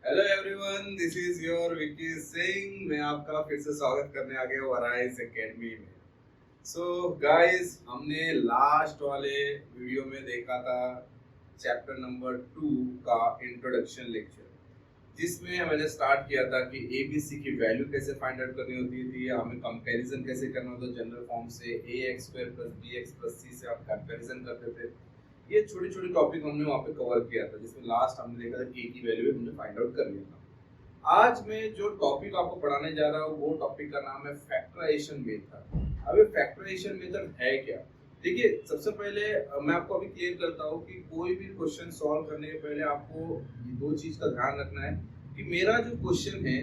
Hello everyone, this is your Vicky Singh. मैं आपका फिर से स्वागत करने आ गया हूँ अराइज एकेडमी में। सो गाइस, हमने लास्ट वाले वीडियो में देखा था चैप्टर नंबर 2 का इंट्रोडक्शन लेक्चर, जिसमें मैंने स्टार्ट किया था कि एबीसी की वैल्यू कैसे फाइंड आउट करनी होती थी, हमें कंपैरिजन कैसे करना होता जनरल फॉर्म से ax² + bx + c से आप कंपैरिजन करते थे। ये छोटे छोटे टॉपिक हमने वहाँ पे कवर किया था, जिसमें लास्ट हमने देखा था k की वैल्यू हमने फाइंड आउट कर लिया था। आज मैं जो टॉपिक आपको पढ़ाने जा रहा हूँ वो टॉपिक का नाम है फैक्टराइजेशन मेथड। अब ये फैक्टराइजेशन मेथड है क्या? देखिए, सबसे पहले मैं आपको अभी क्लियर करता हूँ कि कोई भी क्वेश्चन सॉल्व करने के पहले आपको ये दो चीज का ध्यान रखना है कि मेरा जो क्वेश्चन है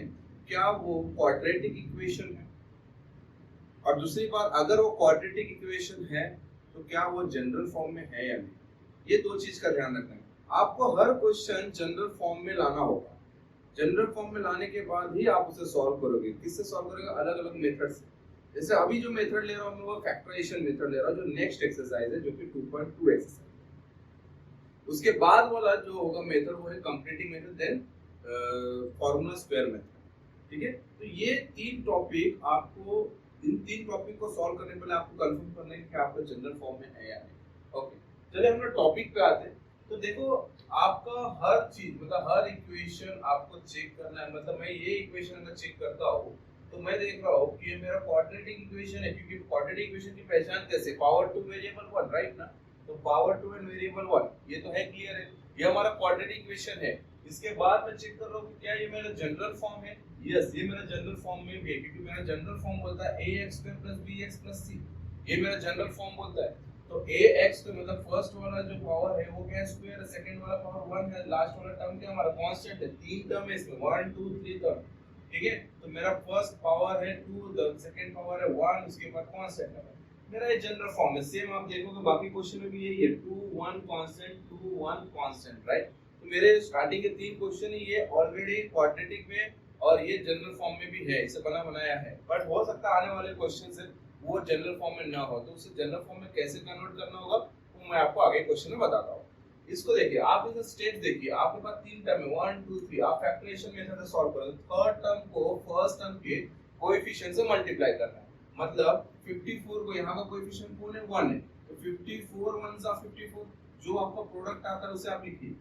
क्या वो क्वाड्रेटिक इक्वेशन है, और दूसरी बात, अगर वो क्वाड्रेटिक इक्वेशन है तो क्या वो जनरल फॉर्म में है या नहीं। ये दो चीज का ध्यान रखना है। आपको हर क्वेश्चन जनरल फॉर्म में लाना होगा। जनरल फॉर्म में लाने के बाद ही आप उसे सॉल्व करोगे। किससे सॉल्व करोगे? अलग अलग मेथड से। जैसे अभी जो मेथड ले रहा हूँ मैं वो फैक्टराइजेशन मेथड ले रहा हूँ, जो नेक्स्ट एक्सरसाइज है, जो कि 2.2 एक्सरसाइज। उसके बाद वाला जो होगा मेथड वो है completing method, then formula square method. ठीक है, तो ये तीन टॉपिक आपको, इन तीन टॉपिक को सॉल्व करने पहले आपको कंफर्म करना है कि आपका जनरल फॉर्म में है या नहीं। ओके, चलिए हम लोग टॉपिक पे आते हैं। तो देखो, आपका हर चीज, मतलब हर इक्वेशन आपको चेक करना है। मतलब मैं ये इक्वेशन अगर चेक करता हूँ तो मैं देख रहा हूँ कि ये मेरा क्वाड्रेटिक इक्वेशन है, क्योंकि क्वाड्रेटिक इक्वेशन की पहचान कैसे? पावर 2 वेरिएबल 1, राइट ना? तो पावर 2 एंड वेरिएबल 1, ये तो है, क्लियर है, ये हमारा क्वाड्रेटिक इक्वेशन है। इसके बाद मैं चेक कर रहा हूँ कि क्या ये मेरा जनरल फॉर्म है। यस, ये मेरा जनरल फॉर्म में भी है, क्योंकि मेरा जनरल फॉर्म बोलता है ax² + bx + c। ये मेरा जनरल फॉर्म बोलता है। तो ax तो मतलब फर्स्ट वाला जो पावर है वो क्या है? स्क्वायर। सेकंड वाला पावर 1 है। लास्ट वाला टर्म क्या हमारा? कांस्टेंट है। तीन टर्म है इसमें, 1 2 3 टर्म। ठीक है, तो मेरा फर्स्ट पावर है 2, द सेकंड पावर है 1, उसके बाद कांस्टेंट है। मेरा ये जनरल फॉर्म है। सेम आप देखोगे बाकी क्वेश्चन में भी यही है, 2 1 कांस्टेंट, 2 1 कांस्टेंट, राइट? तो मेरे स्टार्टिंग के तीन क्वेश्चन ही ये ऑलरेडी क्वाड्रेटिक में और ये जनरल फॉर्म में भी है, इसे बना बनाया है। बट हो सकता है आने वाले क्वेश्चन से वो जनरल फॉर्म में ना हो, तो उसे जनरल फॉर्म में कैसे कन्वर्ट करना होगा वो मैं आपको आगे क्वेश्चन में बताता हूँ। इसको देखिए, आप इसे स्टेप देखिए, आपके पास तीन टर्म है, 1 2 3। आप फैक्टराइजेशन मेथड से सॉल्व करोगे। थर्ड टर्म को फर्स्ट टर्म के कोएफिशिएंट से मल्टीप्लाई करना है। मतलब 54 को यहाँ का कोएफिशिएंट कौन है? 1 है, तो 54 1 सा 54, जो आपका प्रोडक्ट आता है उसे आप लिखिए।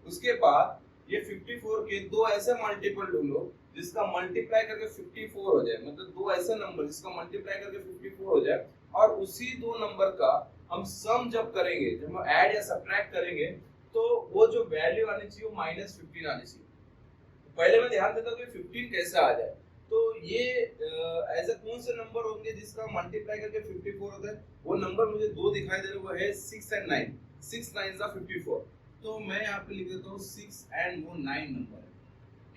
उसके बाद ये 54 के दो ऐसे मल्टीपल ढूंढो जिसका मल्टीप्लाई करके 54 हो जाए। मतलब दो ऐसे नंबर जिसका मल्टीप्लाई करके 54 हो जाए, और उसी दो नंबर का हम सम जब करेंगे, जब हम ऐड या सब्ट्रैक्ट करेंगे, तो वो जो वैल्यू आनी चाहिए वो -15 आनी चाहिए। तो पहले मैं ध्यान देता हूँ कि 15 कैसे आ जाए। तो ये ऐसे कौन से नंबर होंगे जिसका मल्टीप्लाई करके 54 होता है? वो नंबर मुझे दो दिखाई दे रहे, वो है 6 एंड 9। 6 9 सा 54। तो मैं यहाँ पे लिख देता हूँ 6 एंड वो 9 नंबर है।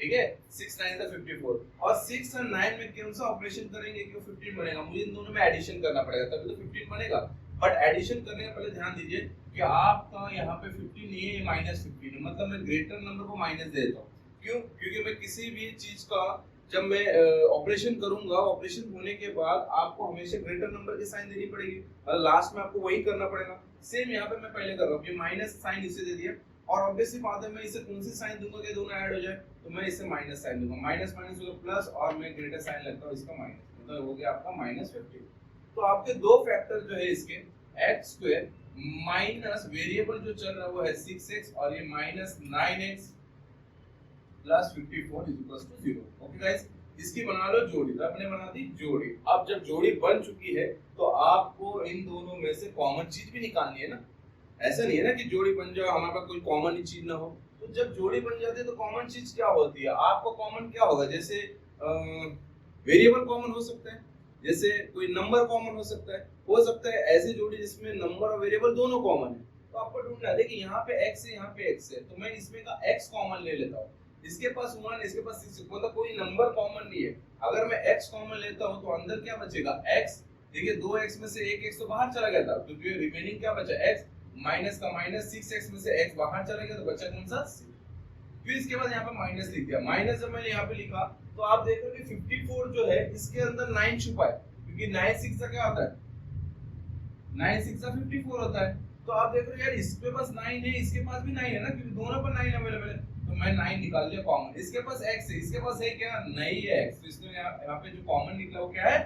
ठीक है, 6 9 सा 54, और 6 और 9 में कौन सा ऑपरेशन करेंगे कि वो 15 बनेगा? मुझे इन दोनों में एडिशन करना पड़ेगा, तभी तो 15 बनेगा। बट एडिशन करने के पहले ध्यान दीजिए कि आपका यहाँ पे 15 नहीं है, ये -15 है। मतलब मैं ग्रेटर नंबर को माइनस दे देता हूँ। क्यों? क्योंकि मैं किसी भी चीज का जब मैं ऑपरेशन करूंगा, ऑपरेशन होने के बाद आपको हमेशा ग्रेटर नंबर की साइन देनी पड़ेगी, और लास्ट में आपको वही करना पड़ेगा। सेम यहाँ पे मैं पहले कर रहा हूँ, ये माइनस साइन इसे दे दिया, और ऑब्वियसली बात है मैं इसे कौन सी साइन दूंगा कि दोनों ऐड हो जाए? तो मैं इसे माइनस साइन दूंगा। माइनस माइनस होगा प्लस, और मैं ग्रेटर साइन लगता हूँ इसका माइनस, मतलब हो गया आपका -15। तो आपके दो फैक्टर जो है इसके, x² माइनस वेरिएबल जो चल रहा है वो है 6x, और ये -9x + 54 = 0। ओके गाइस, इसकी बना लो जोड़ी। तो अपने बना दी जोड़ी। अब जब जोड़ी बन चुकी है तो आपको इन दोनों में से कॉमन चीज भी निकालनी है ना। ऐसा नहीं है ना कि जोड़ी बन जाए हमारे पास कोई कॉमन ही चीज ना हो। तो जब जोड़ी बन जाती है तो कॉमन चीज क्या होती है? आपको कॉमन क्या होगा? जैसे वेरिएबल कॉमन हो सकता है, जैसे कोई नंबर कॉमन हो सकता है ऐसी जोड़ी जिसमें नंबर और वेरिएबल दोनों कॉमन है। तो आपको ढूंढना है। देखिए यहाँ पे x है, यहाँ पे x है, तो मैं इसमें का x कॉमन ले लेता हूँ। इसके पास 1, इसके पास 6, मतलब कोई नंबर कॉमन नहीं है। अगर मैं x कॉमन लेता हूँ तो अंदर क्या बचेगा? x। देखिए 2x में से एक x तो बाहर चला गया था, तो जो रिमेनिंग क्या बचा? x माइनस का माइनस, 6x में से x बाहर चला गया तो बचा कौन सा? 6। फिर इसके बाद यहाँ पे माइनस लिख दिया। माइनस जब मैंने यहाँ पे लिखा तो आप देख रहे हो कि 54 जो है इसके अंदर 9 छुपा है, क्योंकि 9 6 का क्या होता है? 9 6 का 54 होता है। तो आप देख रहे हो यार, इसके पास 9 है, इसके पास भी 9 है ना, क्योंकि दोनों पर 9 अवेलेबल है। तो तो मैं 9 निकाल लिया कॉमन। इसके पास x है, इसके पास है क्या, नहीं है x, तो इसने यहाँ पे जो कॉमन निकला वो क्या है,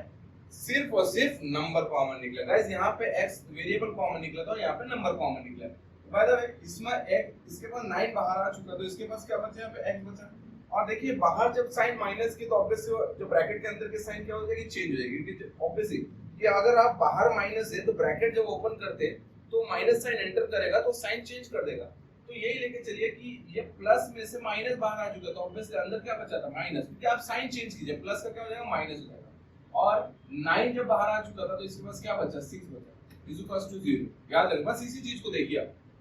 सिर्फ और सिर्फ नंबर कॉमन निकला। गाइस यहाँ पे x वेरिएबल कॉमन निकला था और यहाँ पे नंबर कॉमन निकला। बाय द वे इसमें x, इसके पास 9 बाहर आ चुका, तो इसके पास क्या बचा, यहाँ पे x बचा। और देखिए बाहर जब साइन माइनस की, तो ऑब्वियसली जो ब्रैकेट के अंदर के साइन क्या हो जाएगी, चेंज हो जाएगी, क्योंकि ऑब्वियसली कि अगर आप बाहर माइनस है तो ब्रैकेट जब ओपन करते तो माइनस साइन एंटर करेगा तो साइन चेंज कर देगा। तो यही लेके चलिए कि ये प्लस में से माइनस बाहर आ चुका, तो ऑब्वियसली अंदर क्या बचा था, माइनस, क्योंकि आप साइन चेंज कीजिए, प्लस का क्या हो जाएगा, माइनस हो जाएगा। और 9 जब बाहर आ चुका था तो इसके पास क्या बचा, 6 बचा, इज इक्वल टू 0। याद रखिए, बस इसी चीज को देखिए।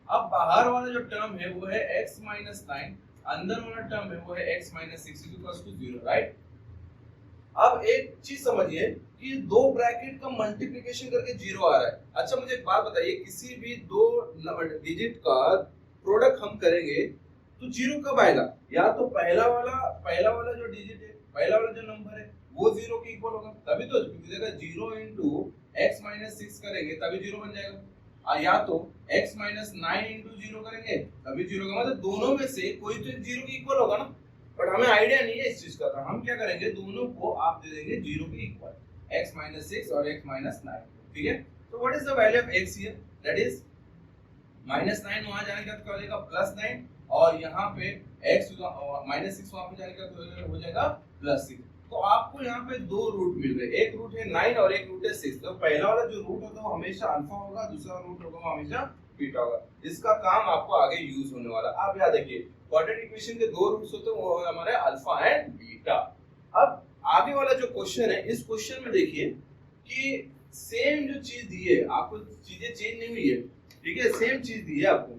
अब बाहर वाला जो टर्म है वो है x - 9, अंदर वाला टर्म है वो है x - 6 is equal to 0, right. अब एक चीज समझिए कि दो ब्रैकेट का मल्टीप्लिकेशन करके 0 आ रहा है। अच्छा मुझे एक बात बताइए, किसी भी दो डिजिट का प्रोडक्ट हम करेंगे तो 0 कब आएगा, या तो पहला वाला जो डिजिट है, पहला वाला जो नंबर है वो 0 के इक्वल होगा, तभी तो, क्योंकि देखा 0 * x - 6 करेंगे तभी 0 बन जाएगा, या तो x - 9 * 0 करेंगे तभी 0 का, मतलब दोनों में से कोई तो 0 के इक्वल होगा ना। बट हमें आइडिया नहीं है इस चीज का, तो हम क्या करेंगे, दोनों को आप दे देंगे 0 के इक्वल, x - 6 और x - 9, ठीक है। तो what is the value of x here, that is -9 वहां जाने का क्या हो जाएगा, +9, और यहाँ पे x -6 वहां पे जाने का हो जाएगा +6। तो आपको यहाँ पे दो रूट मिल रहे, एक रूट है 9 और एक रूट है 6। तो पहला वाला जो रूट होगा वो हमेशा अल्फा होगा, दूसरा रूट होगा वो हमेशा बीटा होगा। इसका काम आपको आगे यूज होने वाला। आप याद रखिए, क्वाड्रेटिक इक्वेशन के दो रूट्स होते हैं, वो हमारे अल्फा एंड बीटा। अब आगे वाला जो क्वेश्चन है, इस क्वेश्चन में देखिए कि सेम जो चीज दी है आपको, चीजें चेंज नहीं हुई है, ठीक है, सेम चीज दी है आपको।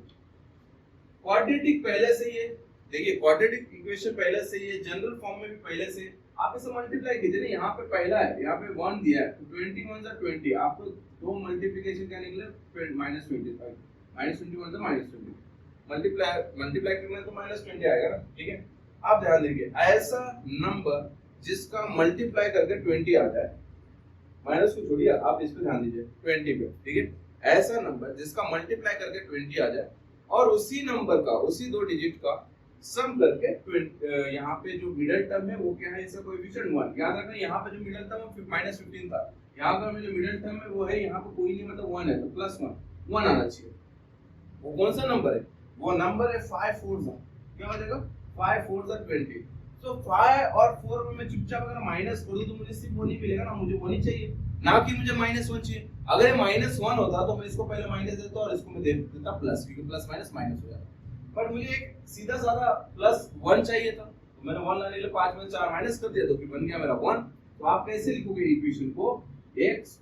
क्वाड्रेटिक पहले से ही है, देखिए क्वाड्रेटिक इक्वेशन पहले से ही है, जनरल फॉर्म में भी पहले से, आप इसे मल्टीप्लाई कीजिए ना, यहाँ पे पहला है, यहाँ पे 1 दिया है, तो 21 * 20, आपको दो मल्टीप्लिकेशन क्या निकले, -25, -21 से -20, मल्टीप्लाई करना तो -20 आएगा ना, ठीक है। आप ध्यान दीजिए, ऐसा नंबर जिसका मल्टीप्लाई करके 20 आ जाए, माइनस को छोड़िए, आप इस पे ध्यान दीजिए 20 पे, ठीक है। ऐसा नंबर जिसका मल्टीप्लाई करके 20 आ जाए और उसी नंबर का, उसी दो डिजिट का सम करके यहाँ पे जो मिडिल टर्म है वो क्या है, इसका कोएफिशिएंट 1। याद रखना यहाँ पे जो मिडिल टर्म है -15 था, यहाँ पर जो मिडिल टर्म है वो है, यहाँ पे कोई नहीं, मतलब 1 है, तो +1 आना चाहिए। वो कौन सा नंबर है, वो नंबर है 5 4 क्या हो जाएगा, 5 4 20। तो 5 और 4 में मैं चुपचाप अगर माइनस करूं तो मुझे सिर्फ 1 ही मिलेगा ना, मुझे 1 ही चाहिए, ना कि मुझे -1 चाहिए। अगर ये -1 होता तो मैं इसको पहले माइनस देता और इसको मैं दे देता प्लस, क्योंकि प्लस माइनस माइनस हो जाता। पर मुझे एक सीधा साधा +1 चाहिए था, तो मैंने 1 लाने के लिए 5 में 4 माइनस कर दिया, तो फिर बन गया मेरा 1। तो आप कैसे लिखोगे इक्वेशन को, x²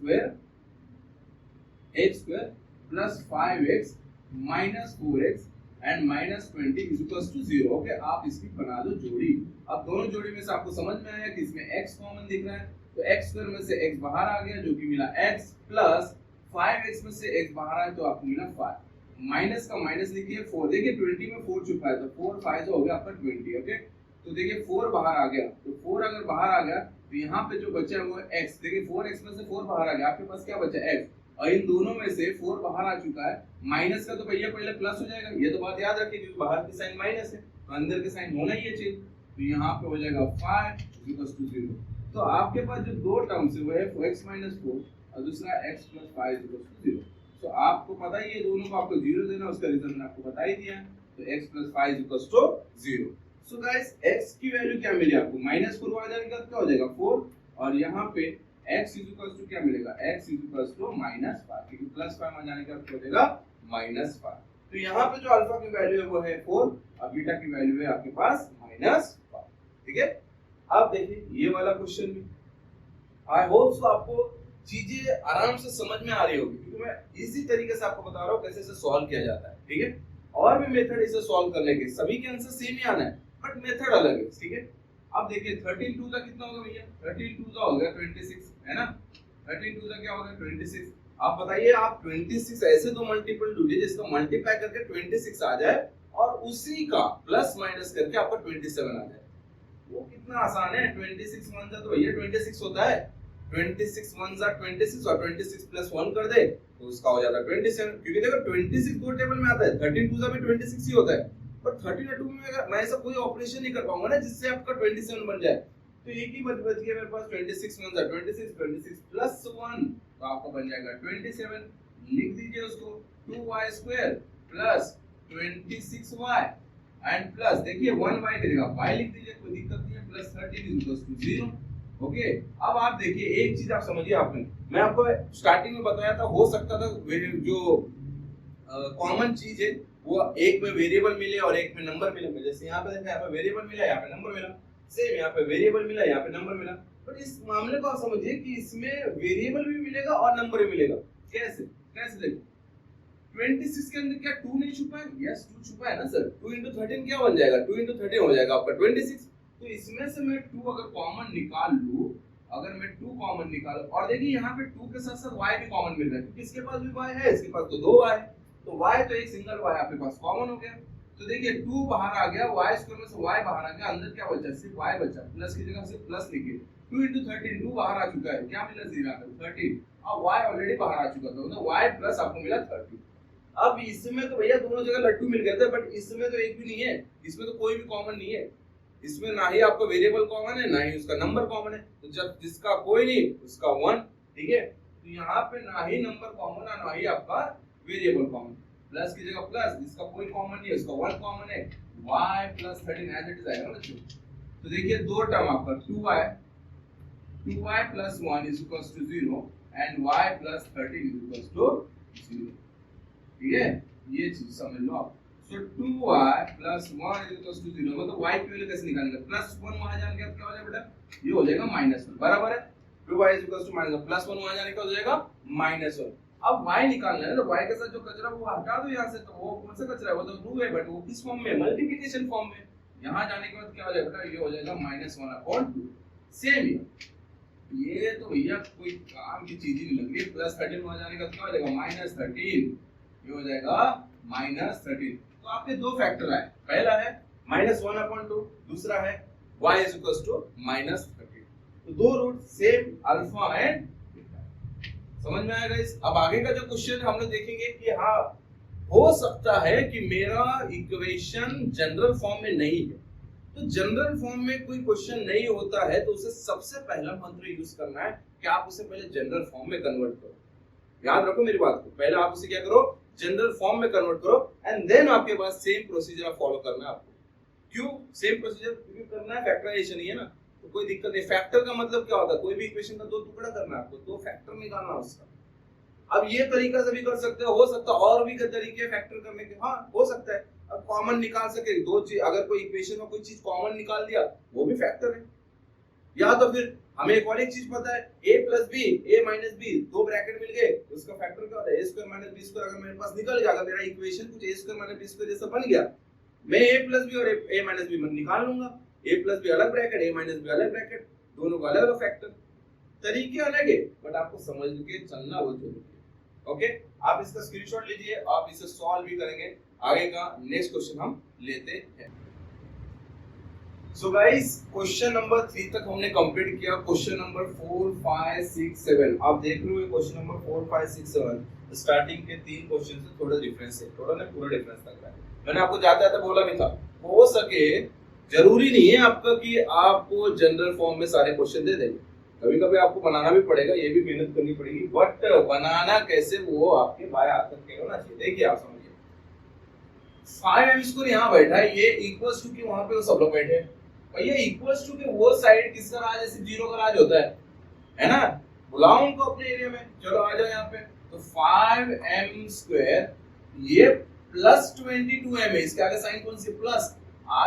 + 5x - 4x and -20 is equal to 0। Okay, आप इसकी बना दो जोड़ी। अब दोनों जोड़ी में से आपको समझ में आया कि इसमें x कॉमन दिख रहा है, तो x² में से x बाहर आ गया, जो कि मिला x, प्लस 5x में से x बाहर आया तो आपको मिला 5, माइनस का माइनस लिखिए 4। देखिए 20 में 4 छुपा है, तो 4 5 हो गया आपका 20। ओके, तो देखिए 4 बाहर आ गया, तो 4 अगर बाहर आ गया तो यहाँ पे जो बचा है वो है x। देखिए 4x में से 4 बाहर आ गया, आपके पास क्या बचा x, और इन दोनों में से 4 बाहर आ चुका है, माइनस का तो भैया पहले प्लस हो जाएगा, ये तो बात याद रखिए, क्योंकि बाहर की साइन माइनस है तो अंदर के साइन होना ही है चाहिए, तो यहाँ पे हो जाएगा 5 = 0। तो आपके पास जो दो टर्म्स है वो है x - 4 और दूसरा x + 5 = 0। तो आपको पता ही है दोनों को आपको 0 देना, उसका रीजन मैंने आपको बता ही दिया, तो x + 5 = 0। सो गाइस x की वैल्यू क्या मिली आपको, -4 आ जाएगा, क्या हो जाएगा 4, और यहाँ पे x = क्या मिलेगा, x = -5, क्योंकि +5 आ जाने का हो जाएगा -5। तो यहाँ पे जो अल्फा की वैल्यू है वो है 4 और बीटा की वैल्यू है आपके पास -5, ठीक है। अब देखिए ये वाला क्वेश्चन भी, आई होप सो आपको चीजें आराम से समझ में आ रही होगी, क्योंकि मैं इसी तरीके से आपको बता रहा हूँ कैसे इसे सॉल्व किया जाता है, ठीक है। और भी मेथड इसे सॉल्व करने के, सभी के आंसर सेम ही आना है बट मेथड अलग है, ठीक है। अब देखिए 13 2 का कितना होगा भैया, 13 2 का हो गया 26, है ना, 13 2 का क्या होगा 26। आप बताइए, आप 26 ऐसे दो मल्टीपल ढूंढिए जिसका मल्टीप्लाई करके 26 आ जाए और उसी का प्लस माइनस करके आपका 27 आ जाए। वो कितना आसान है, 26 1 जा तो भैया 26 होता है, 26 1 जा 26 और 26 + 1 कर दे तो उसका हो जाता है 27, क्योंकि देखो 26 दो टेबल में आता है, 13 2 जा भी 26 ही होता है, बट 32 में मैं ऐसा कोई ऑपरेशन नहीं कर पाऊंगा ना जिससे आपका 27 बन जाए। तो एक ही बच गया मेरे पास 26 बन जाए, 26 प्लस 1 तो आपका बन जाएगा 27। लिख दीजिए उसको 2y² plus 26y and plus देखिए 1y की जगह y लिख दीजिए, कोई दिक्कत नहीं है, प्लस 13 0। ओके, अब आप देखिए एक चीज आप समझिए, आपने मैं आपको स्टार्टिंग में बताया था, हो सकता था जो कॉमन चीज है वो एक में वेरिएबल मिले और एक में नंबर मिले। जैसे यहाँ पे देखा, यहाँ पे वेरिएबल मिला, यहाँ पे नंबर मिला, सेम यहाँ पे वेरिएबल मिला, यहाँ पे नंबर मिला। बट इस मामले को आप समझिए कि इसमें वेरिएबल भी मिलेगा और नंबर भी मिलेगा। कैसे कैसे देखो, 26 के अंदर क्या 2 नहीं छुपा है? यस 2 छुपा है ना सर। 2 into 13 क्या बन जाएगा? 2 into 13 हो जाएगा आपका 26। तो इसमें से मैं 2 अगर कॉमन निकाल लूं, अगर मैं 2 कॉमन निकालूं, और देखिए यहाँ पे 2 के साथ साथ y भी कॉमन मिल रहा है क्योंकि इसके पास भी y है, इसके पास तो 2 y है, तो y तो एक सिंगल y आपके पास कॉमन हो गया। तो देखिए 2 बाहर आ गया, y² में से y बाहर आ गया, अंदर क्या बचा? सिर्फ y बचा, प्लस की जगह सिर्फ प्लस लिखिए। 2 into 13 2 बाहर आ चुका है, क्या मिला? 0 13। अब y ऑलरेडी बाहर आ चुका था, तो y प्लस आपको मिला 30। अब इसमें तो भैया दोनों जगह लड्डू मिल गए थे, बट इसमें तो एक भी नहीं है, इसमें तो कोई भी कॉमन नहीं है। इसमें ना ही आपका वेरिएबल कॉमन है, ना ही उसका नंबर कॉमन है। तो जब जिसका कोई नहीं उसका 1, ठीक है। तो यहाँ पे ना ही नंबर कॉमन है, ना ही आपका वेरिएबल कॉमन। प्लस की जगह प्लस, जिसका कोई कॉमन नहीं है उसका 1 कॉमन है, y plus 13 as it is आएगा ना बच्चों। तो देखिए दो टर्म आपका 2y plus 1 is equals to 0 and y plus 13 is equals to 0। ठीक है, ये चीज समझ लो आप। So 2y plus 1 is equals to 0, मतलब y की वैल्यू कैसे निकालेंगे? प्लस 1 वहां जाने के बाद क्या हो जाएगा बेटा? ये हो जाएगा -1, बराबर है। 2y is equals to -1, plus 1 वहां जाने का हो जाएगा -1। अब y निकालना है, तो y के साथ जो कचरा वो हटा दो यहां से। तो वो कौन सा कचरा है? वो तो 2 है, बट वो किस फॉर्म में? मल्टीप्लिकेशन फॉर्म में। यहां जाने के बाद क्या हो जाएगा बेटा? ये हो जाएगा -1/2। सेम ये तो भैया कोई काम की चीज ही नहीं लग रही। प्लस 13 वहां जाने का क्या हो जाएगा? -13, ये हो जाएगा -13। तो आपके दो फैक्टर आए, पहला है -1/2, दूसरा है y is equals to -13। तो दो root same alpha and beta. समझ में आएगा इस? अब आगे का जो क्वेश्चन हम लोग देखेंगे कि हाँ हो सकता है कि मेरा इक्वेशन जनरल फॉर्म में नहीं है। तो जनरल फॉर्म में कोई क्वेश्चन नहीं होता है तो उसे सबसे पहला मंत्र यूज करना है कि आप उसे पहले जनरल फॉर्म में कन्वर्ट करो। याद रखो मेरी बात को, पहले आप उसे क्या करो? जनरल फॉर्म में कन्वर्ट करो एंड देन आपके पास सेम प्रोसीजर फॉलो करना है आपको। क्यों सेम प्रोसीजर? क्योंकि करना है फैक्टराइजेशन ही है ना, तो कोई दिक्कत नहीं। फैक्टर का मतलब क्या होता है? कोई भी इक्वेशन का दो टुकड़ा करना है आपको, दो फैक्टर निकालना है उसका। अब ये तरीका से भी कर सकते हो सकता है और भी तरीके फैक्टर करने के, हाँ हो सकता है। अब कॉमन निकाल सके दो चीज, अगर कोई इक्वेशन में कोई चीज कॉमन निकाल दिया वो भी फैक्टर है। या तो फिर हमें एक और एक चीज पता है, a plus b, a minus b, दो ब्रैकेट मिल गए, उसका फैक्टर क्या होता है? a square minus b square. अगर मेरे पास निकल गया, अगर मेरा इक्वेशन कुछ a square minus b square जैसा बन गया, मैं a प्लस बी और a माइनस बी निकाल लूंगा। a प्लस बी अलग ब्रैकेट, a माइनस बी अलग ब्रैकेट, दोनों का अलग अलग फैक्टर। तरीके अलग है बट आपको समझ के चलना बहुत जरूरी है। ओके, आप इसका स्क्रीनशॉट लीजिए, आप इसे सॉल्व भी करेंगे। आगे का नेक्स्ट क्वेश्चन हम लेते हैं। सो गाइस क्वेश्चन नंबर 3 तक हमने कंप्लीट किया। क्वेश्चन नंबर 4 5 6 7 आप देख रहे हो। क्वेश्चन नंबर 4 5 6 7 स्टार्टिंग के 3 क्वेश्चन से थोड़ा डिफरेंस है, थोड़ा नहीं पूरा डिफरेंस लग रहा है। मैंने आपको जाता था बोला भी था, हो सके जरूरी नहीं है आपका कि आपको जनरल फॉर्म में सारे क्वेश्चन दे देंगे, कभी कभी आपको बनाना भी पड़ेगा, ये भी मेहनत करनी पड़ेगी। बट बनाना कैसे वो आपके बाएं हाथ तक के होना चाहिए। देखिए आप समझिए 5m स्क्वायर यहाँ बैठा है, ये इक्वल्स टू कि वहां पे वो सब लोग बैठे हैं। भैया इक्वल्स टू के वो साइड किसका राज है? सिर्फ 0 का राज होता है ना? बुलाओ उनको अपने एरिया में, चलो आ जाओ यहाँ पे। तो 5m स्क्वायर ये प्लस 22m है, इसके आगे साइन कौन सी? प्लस।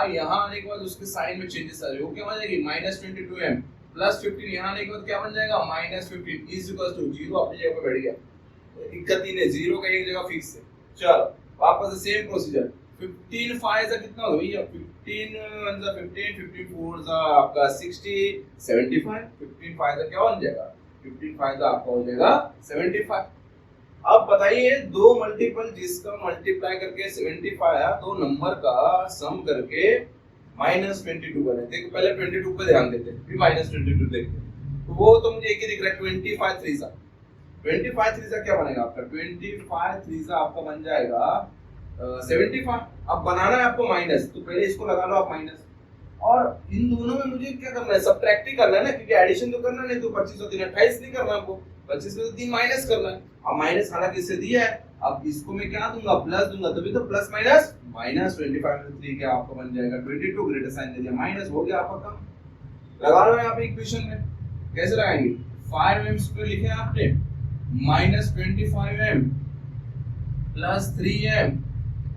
यहाँ आने के बाद उसके साइन में चेंजेस आ जाएगी, वो क्या हो जाएगी? -22m plus 15। यहाँ आने के बाद क्या बन जाएगा? -15 इज इक्वल टू 0 अपनी जगह पे बैठ गया, दिक्कत ही नहीं, 0 का एक जगह फिक्स है। चलो वापस से सेम प्रोसीजर। 15 5 कितना हो भैया? 15 1 15 15 4 आपका 60 75। 15 5 क्या बन जाएगा? 15 5 आपका हो जाएगा 75। अब बताइए दो मल्टीपल जिसका मल्टीप्लाई करके 75 आया, दो नंबर का सम करके -22 बने। देखो पहले 22 पे ध्यान देते हैं, फिर -22 देखते हैं। तो वो तो मुझे एक ही दिख रहा है 25 3 25 3 क्या बनेगा आपका? 25 3 आपका बन जाएगा 75। अब बनाना है आपको माइनस, तो पहले इसको लगा लो आप माइनस, और इन दोनों में मुझे क्या करना है, सब्ट्रैक्ट ही करना है ना, क्योंकि एडिशन तो करना नहीं, तो 25 और 3 28 नहीं करना हमको, 25 में तो 3 माइनस करना है। अब माइनस हालांकि इससे दिया है, अब इसको मैं क्या दूंगा, प्लस दूंगा, तभी तो प्लस माइनस माइनस 25 में 3 क्या आपका बन जाएगा 22, ग्रेटर साइन दे दिया, माइनस हो गया आपका काम। लगा लो यहाँ पे इक्वेशन में, कैसे लगाएंगे, 5m² लिखे आपने माइनस 25m प्लस 3m,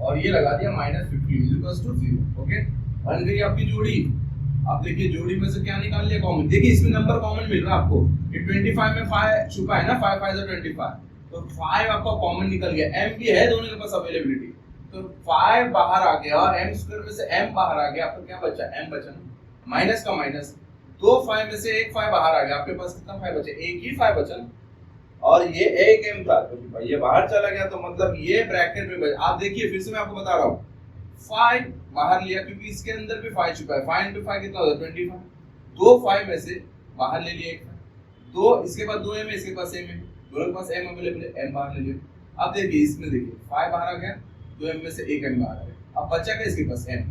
और ये लगा दिया माइनस 15 इक्वल्स टू 0। ओके, बन गई आपकी जोड़ी। अब देखिए जोड़ी में से क्या निकाल लिया कॉमन, देखिए इसमें नंबर कॉमन मिल रहा है आपको, ये 25 में 5 छुपा है ना, 5 5 से 25, तो 5 आपका कॉमन निकल गया, m भी है दोनों के पास अवेलेबिलिटी, तो 5 बाहर आ गया और m² में से m बाहर आ गया, आपको क्या बचा, m बचा ना, माइनस का माइनस, 2 5 में से एक 5 बाहर आ गया, आपके पास कितना 5 बचे, एक ही 5 बचा ना, और ये एक m था, तो भाई ये बाहर चला गया, तो मतलब ये ब्रैकेट में बचा। आप देखिए फिर से मैं आपको बता रहा हूँ, 5 बाहर लिया क्योंकि इसके अंदर भी 5 छुपा है, 5 into 5 कितना होता है 25, दो 5 में से बाहर ले लिया एक 5, दो इसके पास 2m है, इसके पास m है, दोनों के पास m अवेलेबल है, m बाहर ले लिया। अब देखिए इसमें देखिए 5 बाहर आ गया, 2m में से एक m बाहर आ गया, अब बचा क्या इसके पास m,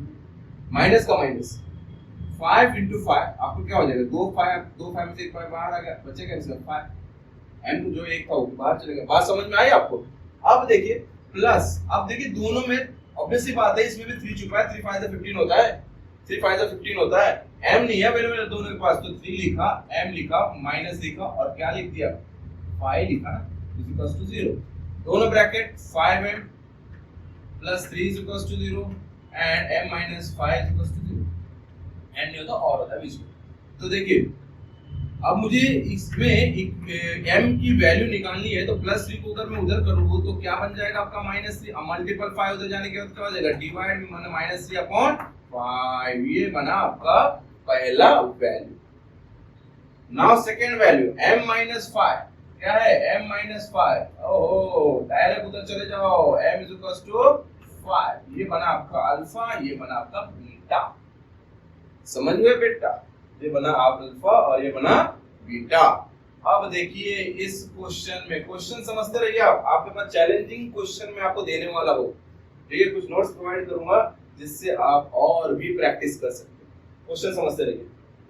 माइनस का माइनस, 5 into 5 आपको क्या हो जाएगा, दो 5 में से एक 5 बाहर आ गया, बचेगा इसका 5, m जो एक था वो बाहर चलेगा। बात समझ में आई आपको। अब देखिए प्लस, अब देखिए दोनों में ऑब्वियसली बात है, इसमें भी 3 छुपा है, 3 5 15 होता है, 3 5 15 होता है, m नहीं है अवेलेबल दोनों के पास, तो 3 लिखा, m लिखा, माइनस लिखा, और क्या लिख दिया 5 लिखा इज इक्वल्स टू 0, दोनों bracket 5m plus 3 is equals to 0 and m minus 5 is equals to 0, n नहीं होता और होता है बीच में। तो देखिए अब मुझे इसमें m की वैल्यू निकालनी है, तो प्लस 3 को अगर मैं उधर करूँ तो क्या बन जाएगा आपका माइनस 3, अब मल्टीपल 5 उधर जाने के बाद क्या हो जाएगा, डिवाइड माइनस 3 अपॉन 5, ये बना आपका पहला value. Now second value m minus 5, क्या है m माइनस 5, ओहो डायरेक्ट उधर चले जाओ, m इज इक्वल्स टू 5, ये बना आपका अल्फा, ये बना आपका बीटा, समझ में बेटा, ये बना आप अल्फा और ये बना बीटा। अब देखिए इस क्वेश्चन में, क्वेश्चन समझते रहिए आप, आपके पास चैलेंजिंग क्वेश्चन में आपको देने वाला हो, ठीक है, कुछ नोट्स प्रोवाइड करूंगा जिससे आप और भी प्रैक्टिस कर सकते हैं, क्वेश्चन समझते रहिए।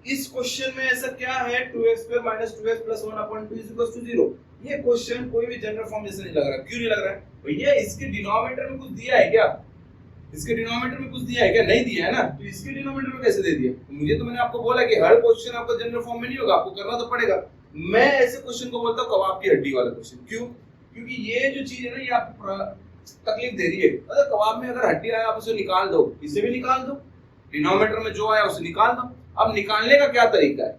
इस क्वेश्चन में ऐसा क्या है, 2x² - 2x + 1/2 = 0, ये क्वेश्चन कोई भी जनरल फॉर्म जैसे नहीं लग रहा, क्यों नहीं लग रहा है भैया, इसके डिनोमिनेटर में कुछ दिया है क्या, इसके डिनोमिनेटर में कुछ दिया है क्या, नहीं दिया है ना, तो इसके डिनोमिनेटर में कैसे दे दिया, मुझे तो मैंने आपको बोला कि हर क्वेश्चन आपका जनरल फॉर्म में नहीं होगा, आपको करना तो पड़ेगा। मैं ऐसे क्वेश्चन को बोलता हूं कबाब की हड्डी वाला क्वेश्चन, क्यों, क्योंकि ये जो चीज है ना, ये आपको तकलीफ दे रही है, अगर कबाब में अगर हड्डी आया आप उसे निकाल दो, इसे भी निकाल दो, डिनोमिनेटर में जो आया उसे निकाल दो। अब निकालने का क्या तरीका है,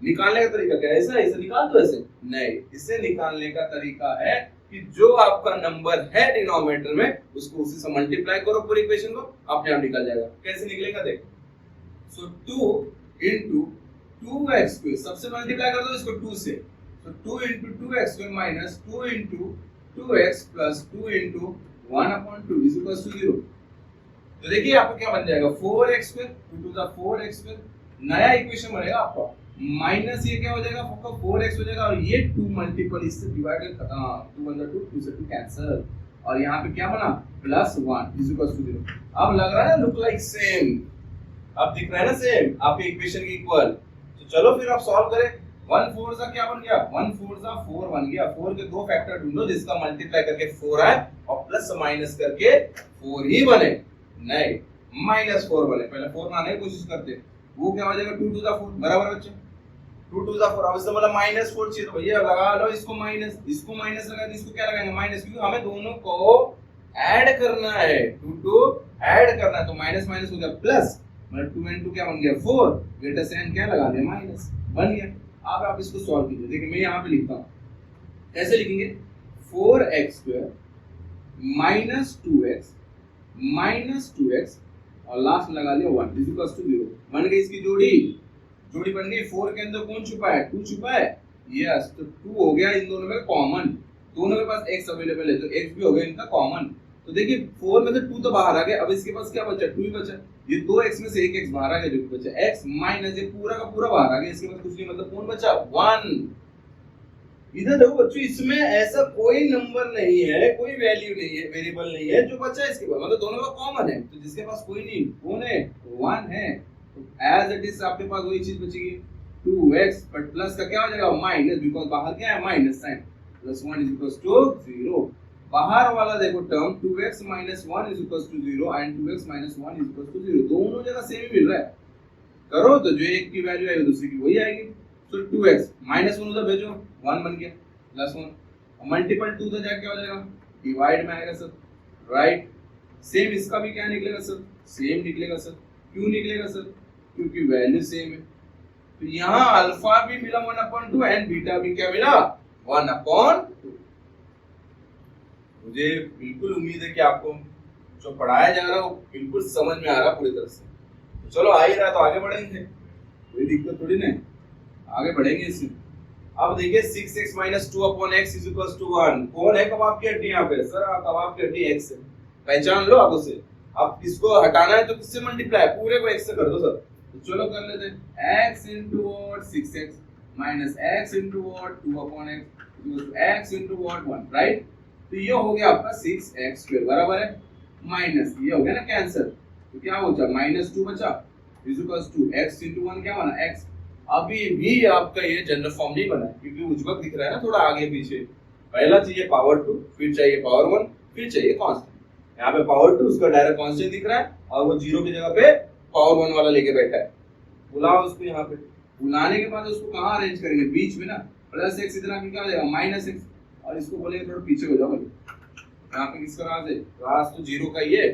निकालने का तरीका क्या है, ऐसा इसे निकाल दो, ऐसे नहीं, इसे निकालने का तरीका है कि जो आपका नंबर है डिनोमिनेटर में उसको उसी से मल्टीप्लाई करो पूरी इक्वेशन को, अपने आप निकल जाएगा। कैसे निकलेगा देखो, सो 2 into 2x² सबसे मल्टीप्लाई कर दो इसको 2 से, तो 2 into 2x² minus 2 into 2x plus 2 into 1/2 is equals to 0। तो देखिए आपको क्या बन जाएगा 4x², 2 to the 4x², नया इक्वेशन बनेगा आपका, माइनस ये क्या हो जाएगा आपका 4x हो जाएगा, और ये 2 मल्टीपल इससे डिवाइडेड, 2 1 2 2 से 2 कैंसिल, और यहाँ पे क्या बना +1 is equals to 0। अब लग रहा है लुक लाइक सेम, अब दिख रहा है ना सेम आपके इक्वेशन के इक्वल। तो चलो फिर आप सॉल्व करें, 1 4 सा क्या बन गया, 1 4 सा 4 बन गया, 4 के दो फैक्टर ढूंढो जिसका मल्टीप्लाई करके 4 आए और प्लस माइनस करके 4 ही बने, नहीं -4 बने, पहले 4 बनाने की कोशिश करते, वो क्या हो जाएगा 2 to the 4 बराबर बच्चे, 2 to the 4, अब इससे मतलब -4 चाहिए, तो भैया लगा लो इसको माइनस, इसको माइनस लगा दी, इसको क्या लगाएंगे माइनस, क्योंकि हमें दोनों को ऐड करना है, 2 to ऐड करना है, तो माइनस माइनस हो गया प्लस, मतलब 2 and 2 क्या बन गया 4, ग्रेटर साइन क्या लगा दिया माइनस, बन गया। अब आप इसको सॉल्व कीजिए, देखिए मैं यहाँ पे लिखता हूँ, कैसे लिखेंगे 4x² - 2x और लास्ट में लगा लिया 1 इज इक्वल्स टू 0, बन गई इसकी जोड़ी, जोड़ी बन गई। 4 के अंदर कौन छुपा है, 2 छुपा है, यस, तो 2 हो गया इन दोनों में कॉमन, दोनों के पास x अवेलेबल है, तो x भी हो गया इनका कॉमन, तो देखिए 4 में से 2 तो बाहर आ गया, अब इसके पास क्या बचा 2 ही बचा, ये 2x में से एक x बाहर आ गया, जो बचा x माइनस ये पूरा का पूरा बाहर आ गया, इसके पास कुछ नहीं, मतलब कौन बचा 1, इधर देखो बच्चों, इसमें ऐसा कोई नंबर नहीं है, कोई वैल्यू नहीं है, वेरिएबल नहीं है जो बचा है इसके पास, मतलब दोनों का कॉमन है। तो जिसके पास कोई नहीं, कौन है? 1 है। तो एज इट इज आपके पास वही चीज बचेगी 2x, बट प्लस का क्या हो जाएगा? माइनस, बिकॉज़ बाहर क्या है? Minus sign. Plus 1 is equal to 0। बाहर वाला देखो term 2x - 1 is equal to 0 and 2x - 1 is equal to 0, दोनों जगह सेम ही मिल रहा है। करो तो जो एक की वैल्यू आएगी दूसरी की वही आएगी। तो 2x -1 उधर भेजो, 1 बन गया, +1 मल्टीपल 2 तो जाके क्या हो जाएगा? डिवाइड में आएगा सर, राइट। सेम इसका भी क्या निकलेगा सर? सेम निकलेगा सर। क्यों निकलेगा सर? क्योंकि वैल्यू सेम है। तो यहाँ अल्फा भी मिला 1/2 एंड बीटा भी क्या मिला? 1/2। मुझे बिल्कुल उम्मीद है कि आपको जो पढ़ाया जा रहा है वो बिल्कुल समझ में आ रहा है पूरी तरह से। तो चलो आ ही रहा तो आगे बढ़ेंगे, कोई दिक्कत थोड़ी नहीं, आगे बढ़ेंगे इसमें। अब देखिए 6x - 2/x is equal to 1। कौन है कबाब की हड्डी? यहाँ पे सर कबाब की हड्डी x है, पहचान लो आप उसे। अब इसको हटाना है तो किससे मल्टीप्लाई? पूरे को x से कर दो सर। तो चलो कर लेते हैं, x into what 6x minus x into what 2/x equals to x into what 1, right. तो ये हो गया आपका 6x² बराबर है, माइनस ये हो गया ना कैंसिल, तो क्या बचा? -2 बचा is equal to x into 1 क्या बना? x। अभी भी आपका ये जनरल फॉर्म नहीं बना क्योंकि उज्ज्वल दिख रहा है ना थोड़ा आगे पीछे। पहला चाहिए पावर 2, फिर चाहिए पावर 1, फिर चाहिए कांस्टेंट। यहाँ पे पावर 2 उसका डायरेक्ट कांस्टेंट दिख रहा है और वो 0 की जगह पे पावर 1 वाला लेके बैठा है। बुलाओ उसको यहाँ पे, बुलाने के बाद उसको कहाँ अरेंज करेंगे? बीच में ना। +x इतना क्या हो जाएगा? -x, और इसको बोलेंगे थोड़ा पीछे हो जाओ बोले। यहाँ पे किसका राज है? राज तो 0 का ही है,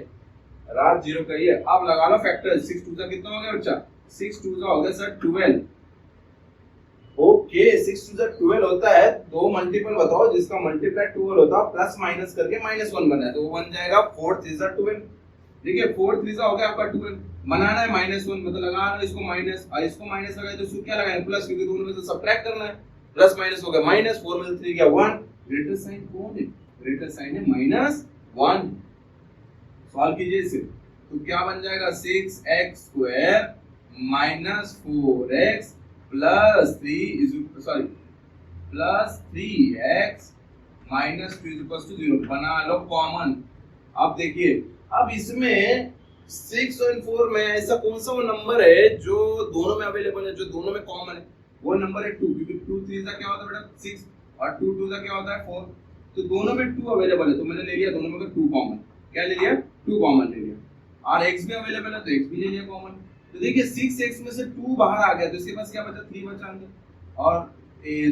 राज 0 का ही है। अब लगा लो फैक्टर, 6 2 कितना हो गया बच्चा? 6 2 हो गया सर 12। ओके 6 2 12 होता है, दो मल्टीपल बताओ जिसका मल्टीप्लाई 12 होता है, प्लस माइनस करके -1 बना है, तो वो बन जाएगा 4 3 12। देखिए 4 3 हो गया आपका 12, बनाना है -1, मतलब लगा लो इसको माइनस और इसको माइनस लगाए तो इसको क्या लगाएंगे? प्लस, क्योंकि दोनों में से सब्ट्रैक्ट करना है। प्लस माइनस हो गया माइनस, 4 में से 3 गया 1, ग्रेटर साइन कौन है? ग्रेटर साइन है -1। सॉल्व कीजिए इसे, तो क्या बन जाएगा? 6x² -4x plus 3x -2 = 0। बना लो कॉमन। अब देखिए, अब इसमें 6 और 4 में ऐसा कौन सा वो नंबर है जो दोनों में अवेलेबल है, जो दोनों में कॉमन है? वो नंबर है 2, क्योंकि 2 3 का क्या होता है बेटा? 6, और 2 2 का क्या होता है? 4। तो दोनों में 2 अवेलेबल है, तो मैंने ले लिया दोनों में 2 कॉमन। क्या ले लिया? 2 कॉमन ले लिया। और x भी अवेलेबल है तो x भी ले लिया कॉमन। तो देखिए 6x में से 2 बाहर आ गया, तो इसके पास क्या बचा? 3 बचा अंदर, और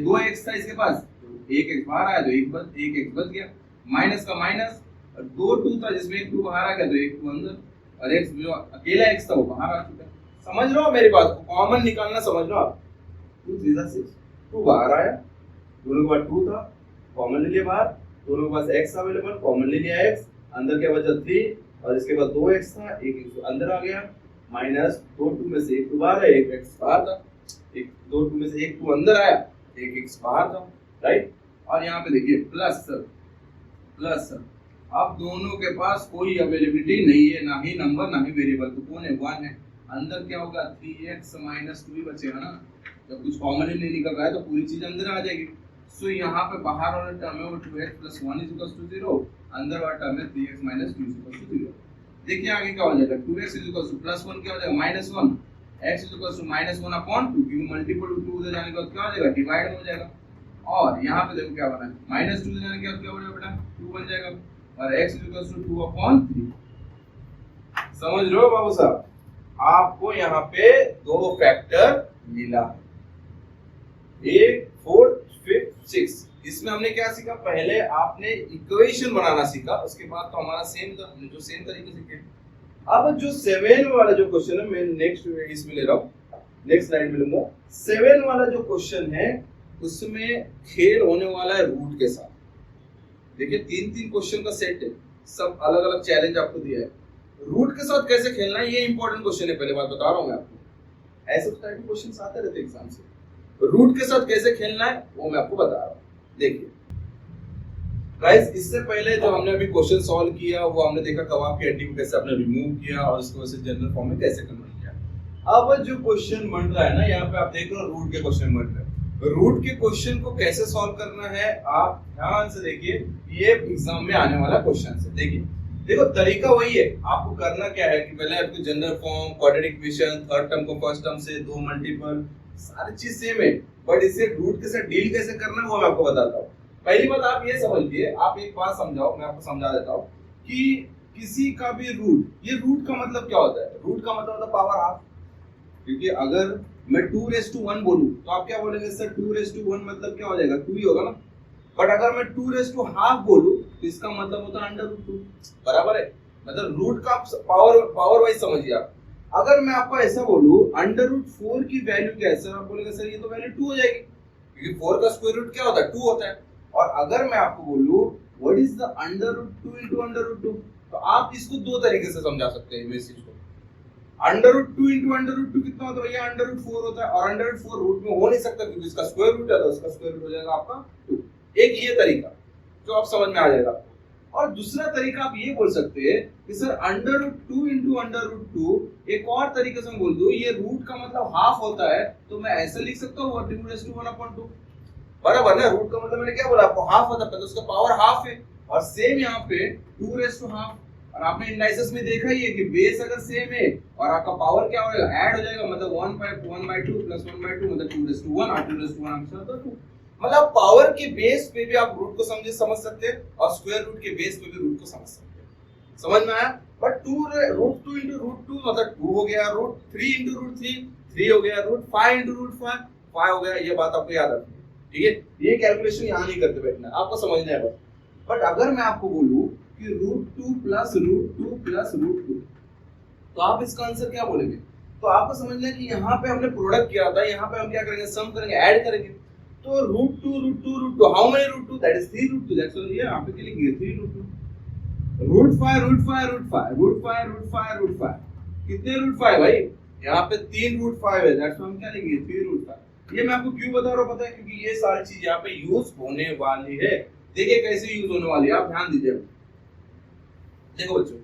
2x था इसके पास, तो 1x बाहर आया तो 1x बच गया, माइनस का माइनस, और 2 2 था जिसमें 1 2 बाहर आ गया तो 1 2 अंदर, और x जो अकेला x था वो बाहर आ चुका है। समझ लो मेरी बात को, कॉमन निकालना समझ लो आप। 2 3 6, 2 बाहर आया, दोनों के पास 2 था, कॉमन ले लिया बाहर, दोनों के पास x अवेलेबल, कॉमन ले लिया x, अंदर क्या बचा? 3, और इसके बाद 2x था, 1 अंदर आ गया, माइनस 2 2 में से 1 2 बाहर है, 1x बाहर था, 2 2 में से 1 2 अंदर आया, 1x बाहर था, राइट। और यहाँ पे देखिए प्लस सर, अब दोनों के पास कोई अवेलेबिलिटी नहीं है, ना ही नंबर ना ही वेरिएबल, तो कौन है? 1 है। अंदर क्या होगा? 3x - 2 ही बचेगा ना, जब कुछ कॉमन ही नहीं निकल रहा है तो पूरी चीज अंदर आ जाएगी। सो यहाँ पे बाहर वाला टर्म है वो 2x + 1 = 0, अंदर वाला टर्म है 3x - 2 = 0। देखिए आगे क्या हो जाएगा? 2x + +1 क्या हो जाएगा? -1, x = -1/2, क्योंकि मल्टीपल 2 उधर जाने के बाद क्या हो जाएगा? डिवाइड हो जाएगा। और यहाँ पे देखो क्या बना है? -2 उधर जाने के बाद क्या हो जाएगा बेटा? 2 बन जाएगा, और x = 2/3। समझ लो बाबू साहब, आपको यहाँ पे दो फैक्टर मिला, 1 4 5 6। इसमें हमने क्या सीखा? पहले आपने इक्वेशन बनाना सीखा, उसके बाद तो हमारा सेम था, हमने जो सेम तरीके से किया। अब जो 7 वाला जो क्वेश्चन है, मैं नेक्स्ट इसमें ले रहा हूँ, नेक्स्ट स्लाइड में लूंगा। 7 वाला जो क्वेश्चन है उसमें खेल होने वाला है रूट के साथ। देखिए 3 क्वेश्चन का सेट है, सब अलग अलग चैलेंज आपको दिया है। रूट के साथ कैसे खेलना है ये इंपॉर्टेंट क्वेश्चन है, पहले बात बता रहा हूँ मैं आपको। ऐसे टाइप के क्वेश्चन आते रहते एग्जाम से, रूट के साथ कैसे खेलना है वो मैं आपको बता रहा हूँ। देखिए गाइस, इससे पहले जो हमने अभी क्वेश्चन सॉल्व किया वो हमने देखा कबाब की हड्डी को कैसे आपने रिमूव किया और उसको वैसे जनरल फॉर्म में कैसे कन्वर्ट किया। अब जो क्वेश्चन बन रहा है ना, यहाँ पे आप देख रहे हो रूट के क्वेश्चन बन रहे हैं। रूट के क्वेश्चन को कैसे सॉल्व करना है आप ध्यान से देखिए, ये एग्जाम में आने वाला क्वेश्चन है। देखिए देखो तरीका वही है, आपको करना क्या है कि पहले आपको general form, quadratic equation, third term को फर्स्ट टर्म से, दो मल्टीपल, सारी चीज सेम है, बट इसे रूट के साथ डील कैसे करना है वो मैं आपको बताता हूँ। पहली बात आप ये समझिए, आप एक बात समझाओ, मैं आपको समझा देता हूँ कि किसी का भी रूट, ये रूट का मतलब क्या होता है? रूट का मतलब होता है पावर हाफ। क्योंकि अगर मैं 2 to 1 बोलूं तो आप क्या बोलेंगे सर? 2 to 1 मतलब क्या हो जाएगा? 2 ही होगा ना। बट अगर मैं 2 to 1/2 बोलूं तो इसका मतलब होता है √2, बराबर है। मतलब रूट का पावर वाइज समझिए आप। अगर मैं आपको ऐसा बोलूं √4 की वैल्यू क्या है सर? आप बोलेंगे सर ये तो वैल्यू 2 हो जाएगी, क्योंकि 4 का स्क्वायर रूट क्या होता है? 2 होता है। और अगर मैं आपको बोलूं व्हाट इज द √2 into √2, तो आप इसको दो तरीके से समझा सकते हैं इस चीज को। √2 into √2 कितना होता है भैया? √4 होता है, और √4 रूट में हो नहीं सकता क्योंकि इसका स्क्वायर रूट है, तो इसका स्क्वायर रूट हो जाएगा आपका 2। एक ये तरीका जो आप समझ में आ जाएगा। और दूसरा तरीका आप ये बोल सकते हैं कि सर √2 into √2, एक और तरीके से मैं बोल दूं ये रूट का मतलब हाफ होता है, तो मैं ऐसा लिख सकता हूँ 2 बराबर ना। रूट का मतलब मैंने क्या बोला आपको? हाफ होता है, तो उसका पावर हाफ है। और सेम यहाँ पे 2 और आपने इंडाइसेस में देखा ही है कि बेस अगर सेम है और आपका पावर क्या होगा? ऐड हो जाएगा, मतलब 1/2 प्लस 1/2 मतलब 2 और 2 आंसर होता है 2। मतलब पावर के बेस पे भी आप रूट को समझ सकते हैं, और स्क्वायर रूट के बेस पे भी रूट को समझ सकते हैं। समझ में आया? बट √2 into √2 मतलब 2 हो गया, √3 into √3 3 हो गया, √5 into √5 5 हो गया। ये बात आपको याद रखनी है, ठीक है? ये कैलकुलेशन यहाँ नहीं करते बैठना, आपको समझना है बस। बट अगर मैं आपको बोलूं कि √2 प्लस √2 प्लस √2, तो आप इसका आंसर क्या बोलेंगे? तो आपको समझना है कि यहाँ पे हमने प्रोडक्ट किया था, यहाँ पे हम क्या करेंगे? सम करेंगे, ऐड करेंगे। तो √2 how many √2? That is 3 √2। That's why यहाँ पे लिखेंगे 3 √2। √5 कितने √5 भाई? यहाँ पे 3 √5 है, दैट्स व्हाई हम क्या लिखेंगे? 3 √5। ये मैं आपको क्यों बता रहा हूँ पता है? क्योंकि ये सारी चीज यहाँ पे यूज होने वाली है। देखिए कैसे यूज होने वाली है, आप ध्यान दीजिए। देखो बच्चों,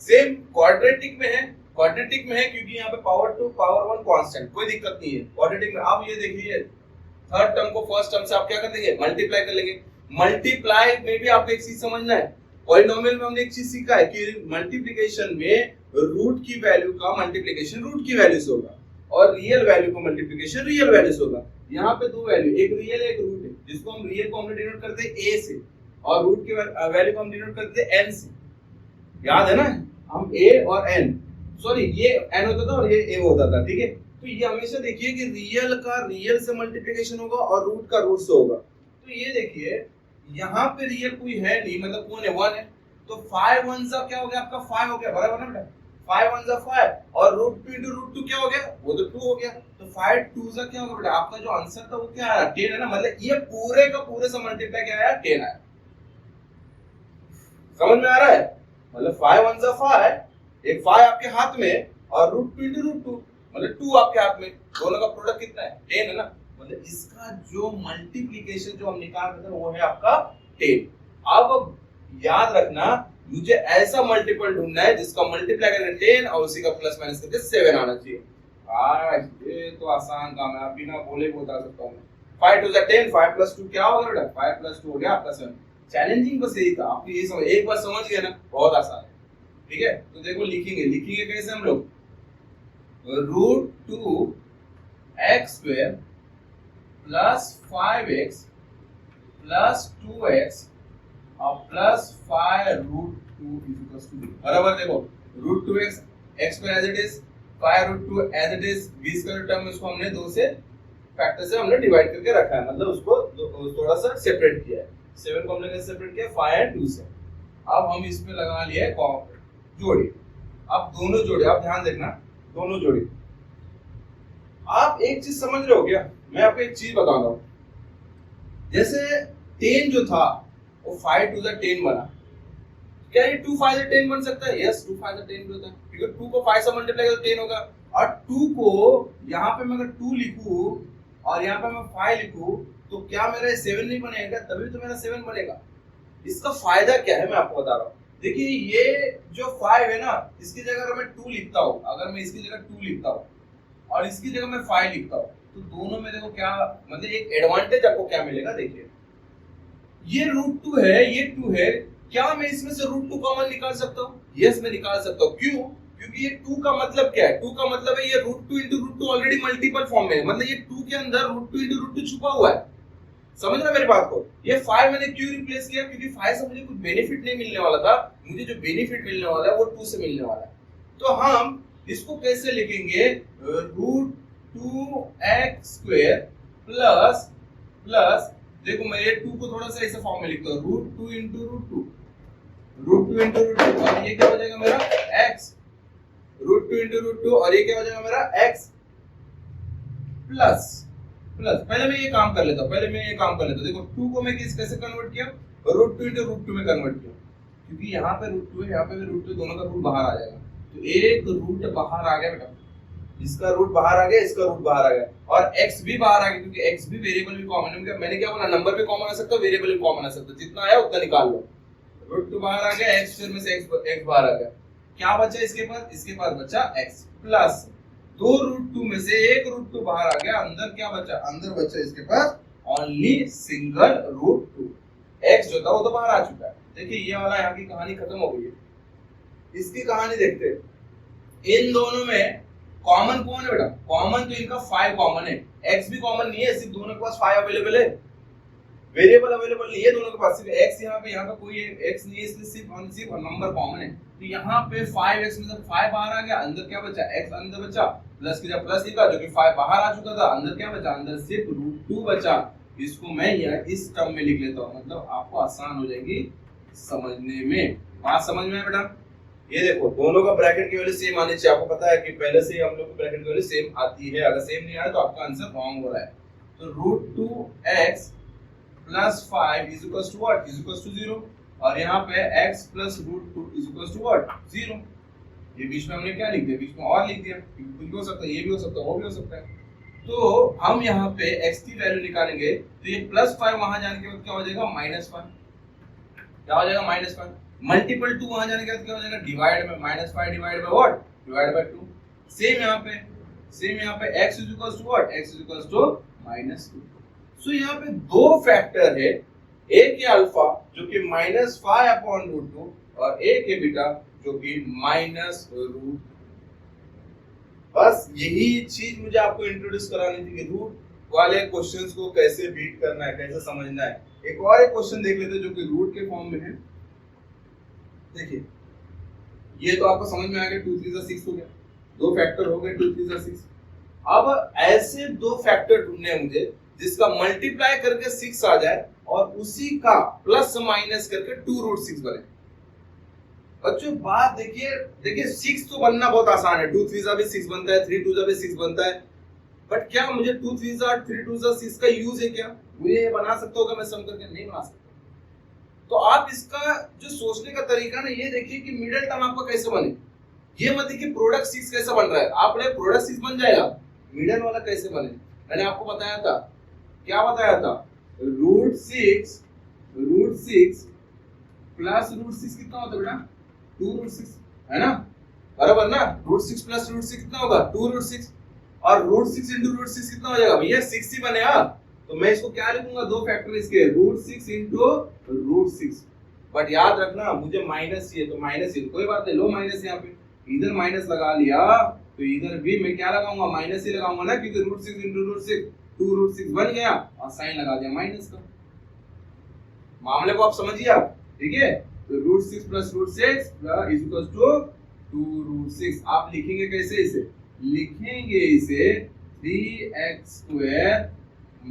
सेम क्वाड्रेटिक में है क्योंकि यहाँ पे पावर 2 पावर 1 कांस्टेंट, कोई दिक्कत नहीं है क्वाड्रेटिक में। आप ये देखिए थर्ड टर्म को फर्स्ट टर्म से आप क्या कर देंगे? मल्टीप्लाई कर लेंगे। मल्टीप्लाई में भी आपको एक चीज समझना है, पॉलिनोमियल में हमने एक चीज सीखा है कि मल्टीप्लिकेशन में रूट की वैल्यू का मल्टीप्लिकेशन रूट की वैल्यू से होगा, और रियल वैल्यू का मल्टीप्लिकेशन रियल वैल्यू से होगा। यहाँ पे दो वैल्यू, एक रियल एक रूट है, जिसको हम रियल को हम डिनोट करते हैं a से, और रूट की वैल्यू को हम डिनोट करते हैं n से। याद है ना? हम a और n, सॉरी ये n होता था और ये a होता था, ठीक है? तो ये हमेशा देखिए कि रियल का रियल से मल्टीप्लिकेशन होगा और रूट का रूट से होगा। तो ये देखिए यहाँ पे रियल कोई है नहीं, मतलब कौन है? 1 है, तो 5 1 सा क्या हो गया आपका? 5 हो गया, बराबर ना बेटा? 5 1 सा 5, और √2 into √2 क्या हो गया? वो तो 2 हो गया। तो 5 2 सा क्या होगा बेटा? आपका जो आंसर था वो क्या आया? 10 है ना। मतलब ये पूरे का पूरे से मल्टीप्लाई क्या आया? 10 आया। समझ में आ रहा है? मतलब 5 1 सा 5, एक 5 आपके हाथ में और √2 into √2 मतलब 2 आपके हाथ में, दोनों का प्रोडक्ट कितना है? 10 है ना। मतलब इसका जो मल्टीप्लिकेशन जो हम निकाल रहे थे वो है आपका 10। अब याद रखना, मुझे ऐसा मल्टीपल ढूंढना है जिसका मल्टीप्लाई करके 10 और उसी का प्लस माइनस करके 7 आना चाहिए। ये तो आसान काम है, बिना बोले बता सकता हूँ। 5 2 10, 5 + 2 क्या होगा बेटा? 5 + 2 हो गया आपका 7। चैलेंजिंग बस यही था, आपको ये समझ, एक बार समझ गए ना, बहुत आसान है, ठीक है? तो देखो लिखेंगे कैसे हम लोग? √2x² + 5x + 2x और +5√2 बराबर। देखो √2x x² as it is, 5√2 as it is, बीच का जो टर्म इसको हमने 2 से फैक्टर से हमने डिवाइड करके रखा है, मतलब उसको थोड़ा सा सेपरेट किया है। 7 को हमने कैसे सेपरेट किया? 5 और 2 से। अब हम इसमें लगा लिए जोड़ी। अब दोनों जोड़े, आप ध्यान देखना, दोनों जोड़ी। आप एक चीज समझ रहे हो क्या? मैं आपको एक चीज बता रहा हूं, जैसे 10 जो था वो 5 2 10 बना, क्या ये 2 5 10 बन सकता है? यस, 2 5 10 होता है, क्योंकि 2 को 5 से मल्टीप्लाई करो 10 होगा। और 2 को यहाँ पे मैं अगर 2 लिखूं और यहाँ पे मैं 5 लिखूं तो क्या मेरा 7 नहीं बनेगा? तभी तो मेरा 7 बनेगा। इसका फायदा क्या है मैं आपको बता रहा हूँ। देखिए ये जो 5 है ना, इसकी जगह अगर मैं 2 लिखता हूँ, अगर मैं इसकी जगह 2 लिखता हूँ और इसकी जगह मैं 5 लिखता हूँ, तो दोनों में देखो क्या मतलब एक एडवांटेज आपको क्या मिलेगा, देखिए ये √2 है, ये 2 है, क्या मैं इसमें से √2 कॉमन निकाल सकता हूँ? यस मैं निकाल सकता हूँ। क्यों? क्योंकि ये 2 का मतलब क्या है? 2 का मतलब है ये √2 into √2 ऑलरेडी मल्टीपल फॉर्म में है, मतलब ये 2 के अंदर √2 into √2 छुपा हुआ है। समझ रहे मेरी बात को? ये 5 मैंने क्यों रिप्लेस किया? क्योंकि 5 से मुझे कुछ बेनिफिट नहीं मिलने वाला था, मुझे जो बेनिफिट मिलने वाला है वो 2 से मिलने वाला है। तो हम इसको कैसे लिखेंगे? √2x² प्लस प्लस देखो मैं ये 2 को थोड़ा सा ऐसे फॉर्म में लिखता हूँ, √2 into √2, √2 into √2, और ये क्या हो जाएगा मेरा x, √2 into √2, और ये क्या हो जाएगा मेरा x प्लस प्लस। पहले मैं ये काम कर लेता हूँ, देखो 2 को मैं कैसे कन्वर्ट किया? √2 into √2 में कन्वर्ट किया, क्योंकि यहाँ पे √2 है, यहाँ पे भी √2, दोनों का रूट बाहर आ जाएगा, तो एक रूट बाहर आ गया बेटा, इसका रूट बाहर आ गया, इसका रूट बाहर आ गया, और x भी बाहर आ गया, क्योंकि x भी वेरिएबल भी कॉमन है। मैंने क्या बोला? नंबर भी कॉमन आ सकता है, वेरिएबल भी कॉमन आ सकता है, जितना आया उतना निकाल लो। √2 बाहर आ गया, x फिर में से x बाहर आ गया, क्या बचा इसके पास? इसके पास बचा x प्लस 2 √2 में से एक √2 बाहर आ गया, अंदर क्या बचा? अंदर बचा इसके पास ओनली सिंगल √2, x जो था वो तो बाहर आ चुका है। देखिए ये वाला यहाँ की कहानी खत्म हो गई है। इसकी कहानी देखते हैं, इन दोनों में कॉमन कौन है बेटा? कॉमन तो इनका 5 कॉमन है, x भी कॉमन नहीं है, सिर्फ दोनों के पास 5 अवेलेबल है, वेरिएबल अवेलेबल नहीं है दोनों के पास, सिर्फ x यहाँ पे, यहाँ का कोई x नहीं है, इसलिए सिर्फ नंबर कॉमन है। तो यहाँ पे 5x मतलब 5 बाहर आ गया, अंदर क्या बचा? x अंदर बचा, प्लस की जब प्लस लिखा जो कि 5 बाहर आ चुका था, अंदर क्या बचा? अंदर सिर्फ √2 बचा। इसको मैं इस टर्म में लिख लेता हूँ, मतलब आपको आसान हो जाएगी समझने में। बात समझ में है बेटा? ये देखो दोनों का ब्रैकेट की वैल्यू सेम आनी चाहिए, आपको पता है कि पहले से ही हम लोग को ब्रैकेट की वैल्यू सेम आती है, अगर सेम नहीं आया तो आपका आंसर रॉन्ग हो रहा है। तो √2x plus 5 is equal to what? Is equal to 0, और यहाँ पे x plus √2 is equal to what? 0। ये बीच में हमने क्या लिख दिया? बीच में और लिख दिया, कुछ भी हो सकता है, ये भी हो सकता है, वो भी हो सकता है। तो हम यहाँ पे x की वैल्यू निकालेंगे, तो ये +5 वहां जाने के बाद क्या हो जाएगा? -5। क्या हो जाएगा? -5 मल्टीपल 2 वहां जाने के बाद क्या हो जाएगा? डिवाइड में -5 divide by what? Divide by 2। Same यहाँ पे x is equal to what? x is equal to -2। So यहाँ पे दो फैक्टर है, एक है अल्फा जो कि -5/√2 और एक है बीटा जो कि -√। बस यही चीज मुझे आपको इंट्रोड्यूस करानी थी कि रूट वाले क्वेश्चंस को कैसे बीट करना है, कैसे समझना है। एक और एक क्वेश्चन देख लेते हैं जो कि रूट के फॉर्म में है। देखिए ये तो आपको समझ में आ गया, 2 3 6 हो गया, दो फैक्टर हो गए 2 3 6। अब ऐसे दो फैक्टर ढूंढने हैं मुझे जिसका मल्टीप्लाई करके 6 आ जाए और उसी का प्लस माइनस करके 2√6 बने। बच्चों बात देखिए 6 तो बनना बहुत आसान है, 2 3 भी 6 बनता है, 3 2 भी 6 बनता है, बट क्या मुझे 2 3 3 2 6 का यूज है क्या? मुझे ये बना सकता होगा मैं सम करके? नहीं बना सकता। तो आप इसका जो सोचने का तरीका ना ये देखिए कि मिडिल टर्म आपका कैसे बने। ये मत देखिए प्रोडक्ट 6 कैसे बन रहा है, आप बोले प्रोडक्ट 6 बन जाएगा, मिडिल वाला कैसे बने? मैंने आपको बताया था, क्या बताया था? √6 प्लस √6 कितना होता है बेटा? 2√6 है ना, बराबर ना? √6 प्लस √6 कितना होगा? 2√6, और √6 into √6 कितना हो जाएगा भैया? 6 ही बनेगा। तो मैं इसको क्या लिखूंगा? दो फैक्टर इसके, √6 into √6। बट याद रखना मुझे माइनस चाहिए, तो माइनस ही, कोई बात नहीं, लो माइनस यहाँ पे, इधर माइनस लगा लिया तो इधर भी मैं क्या लगाऊंगा? माइनस ही लगाऊंगा ना, क्योंकि √6 into √6 2√6 बन गया और साइन लगा दिया माइनस का। मामले को आप समझिए आप, ठीक है? तो √6 प्लस √6 इज इक्वल टू 2√6। आप लिखेंगे कैसे इसे? लिखेंगे इसे 3x²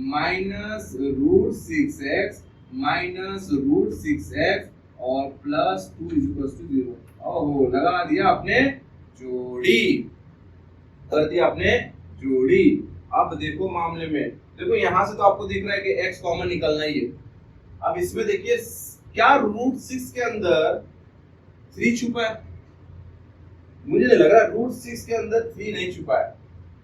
minus √6x minus √6x और प्लस 2 इज इक्वल टू 0। ओहो, लगा दिया आपने जोड़ी, कर दिया आपने जोड़ी। अब देखो मामले में, देखो यहां से तो आपको दिख रहा है कि x कॉमन निकलना ही है। अब इसमें देखिए क्या √6 के अंदर 3 छुपा है? मुझे नहीं लग रहा √6 के अंदर 3 नहीं छुपा है,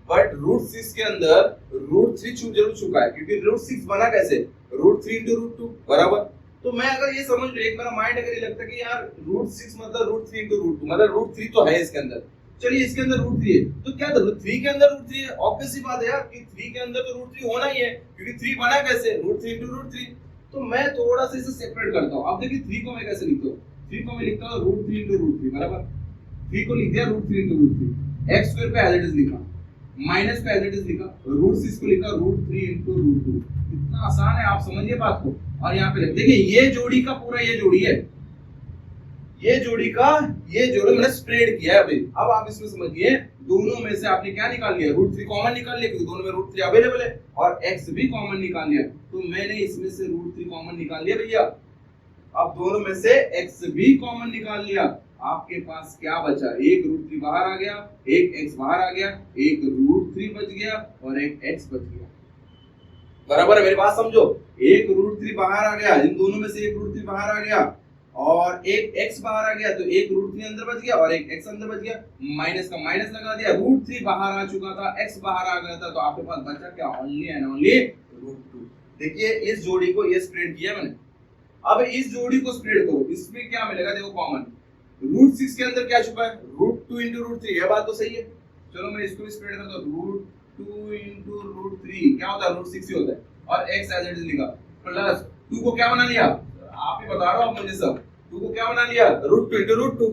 बट √6 के अंदर √3 जरूर छुपा है, क्योंकि √6 बना कैसे? √3 into √2 बराबर। तो मैं अगर ये समझ लो, एक मेरा माइंड अगर ये लगता है कि यार √6 मतलब √3 into √2 मतलब √3 तो है इसके अंदर, चलिए इसके अंदर रूट 3 है, तो क्या 3 के अंदर रूट 3 है? ऑब्वियस सी बात है यार कि 3 के अंदर तो रूट 3 होना ही है, क्योंकि 3 बना कैसे? Root 3 into root 3। तो मैं थोड़ा सा इसे सेपरेट करता हूं। अब देखिए 3 को मैं कैसे लिखता हूं? 3 को मैं लिखता हूं रूट 3 into रूट 3, बराबर। 3 को लिख दिया root 3 into root 3, x square पे एज इट इज लिखा, माइनस पे एज इट इज लिखा, रूट 6 को लिखा रूट 3 into रूट 2। इतना आसान है, आप समझिए बात को। और यहाँ पे देखिए ये जोड़ी का पूरा ये जोड़ी है, ये जोड़ी का ये जोड़ी मैंने स्प्रेड किया है अभी। अब आप इसमें समझिए, दोनों में से आपने क्या निकाल लिया? रूट 3 कॉमन निकाल लिया, क्योंकि दोनों में रूट 3 अवेलेबल है, और x भी कॉमन निकाल लिया। तो मैंने इसमें से रूट 3 कॉमन निकाल लिया भैया। अब दोनों में से x भी कॉमन निकाल लिया। आपके पास क्या बचा? एक रूट 3 बाहर आ गया, एक x बाहर आ गया, एक रूट 3 बच गया और एक x बच गया। बराबर है, मेरी बात समझो। एक रूट 3 बाहर आ गया, इन दोनों में से एक रूट 3 बाहर आ गया और एक x बाहर आ गया, तो एक रूट 3 अंदर बच गया और एक x अंदर बच गया। माइनस का माइनस लगा दिया, रूट 3 बाहर आ चुका था, x बाहर आ गया था, तो आपके पास बचा क्या? Only and only root 2। देखिए इस जोड़ी को ये स्प्रेड किया मैंने। अब इस जोड़ी को स्प्रेड करो, इसमें क्या मिलेगा? देखो कॉमन रूट 6 के अंदर क्या छुपा है? Root 2 into root 3। ये बात तो सही है। चलो मैं इसको भी स्प्रेड करता हूं, रूट 2 into रूट 3 क्या होता है? रूट 6 ही होता है, और x एज इट इज लिखा, प्लस 2 को क्या बना लिया? आप ही बता रहे हो मुझे सब। 2 को क्या बना लिया? Root 2 into root 2।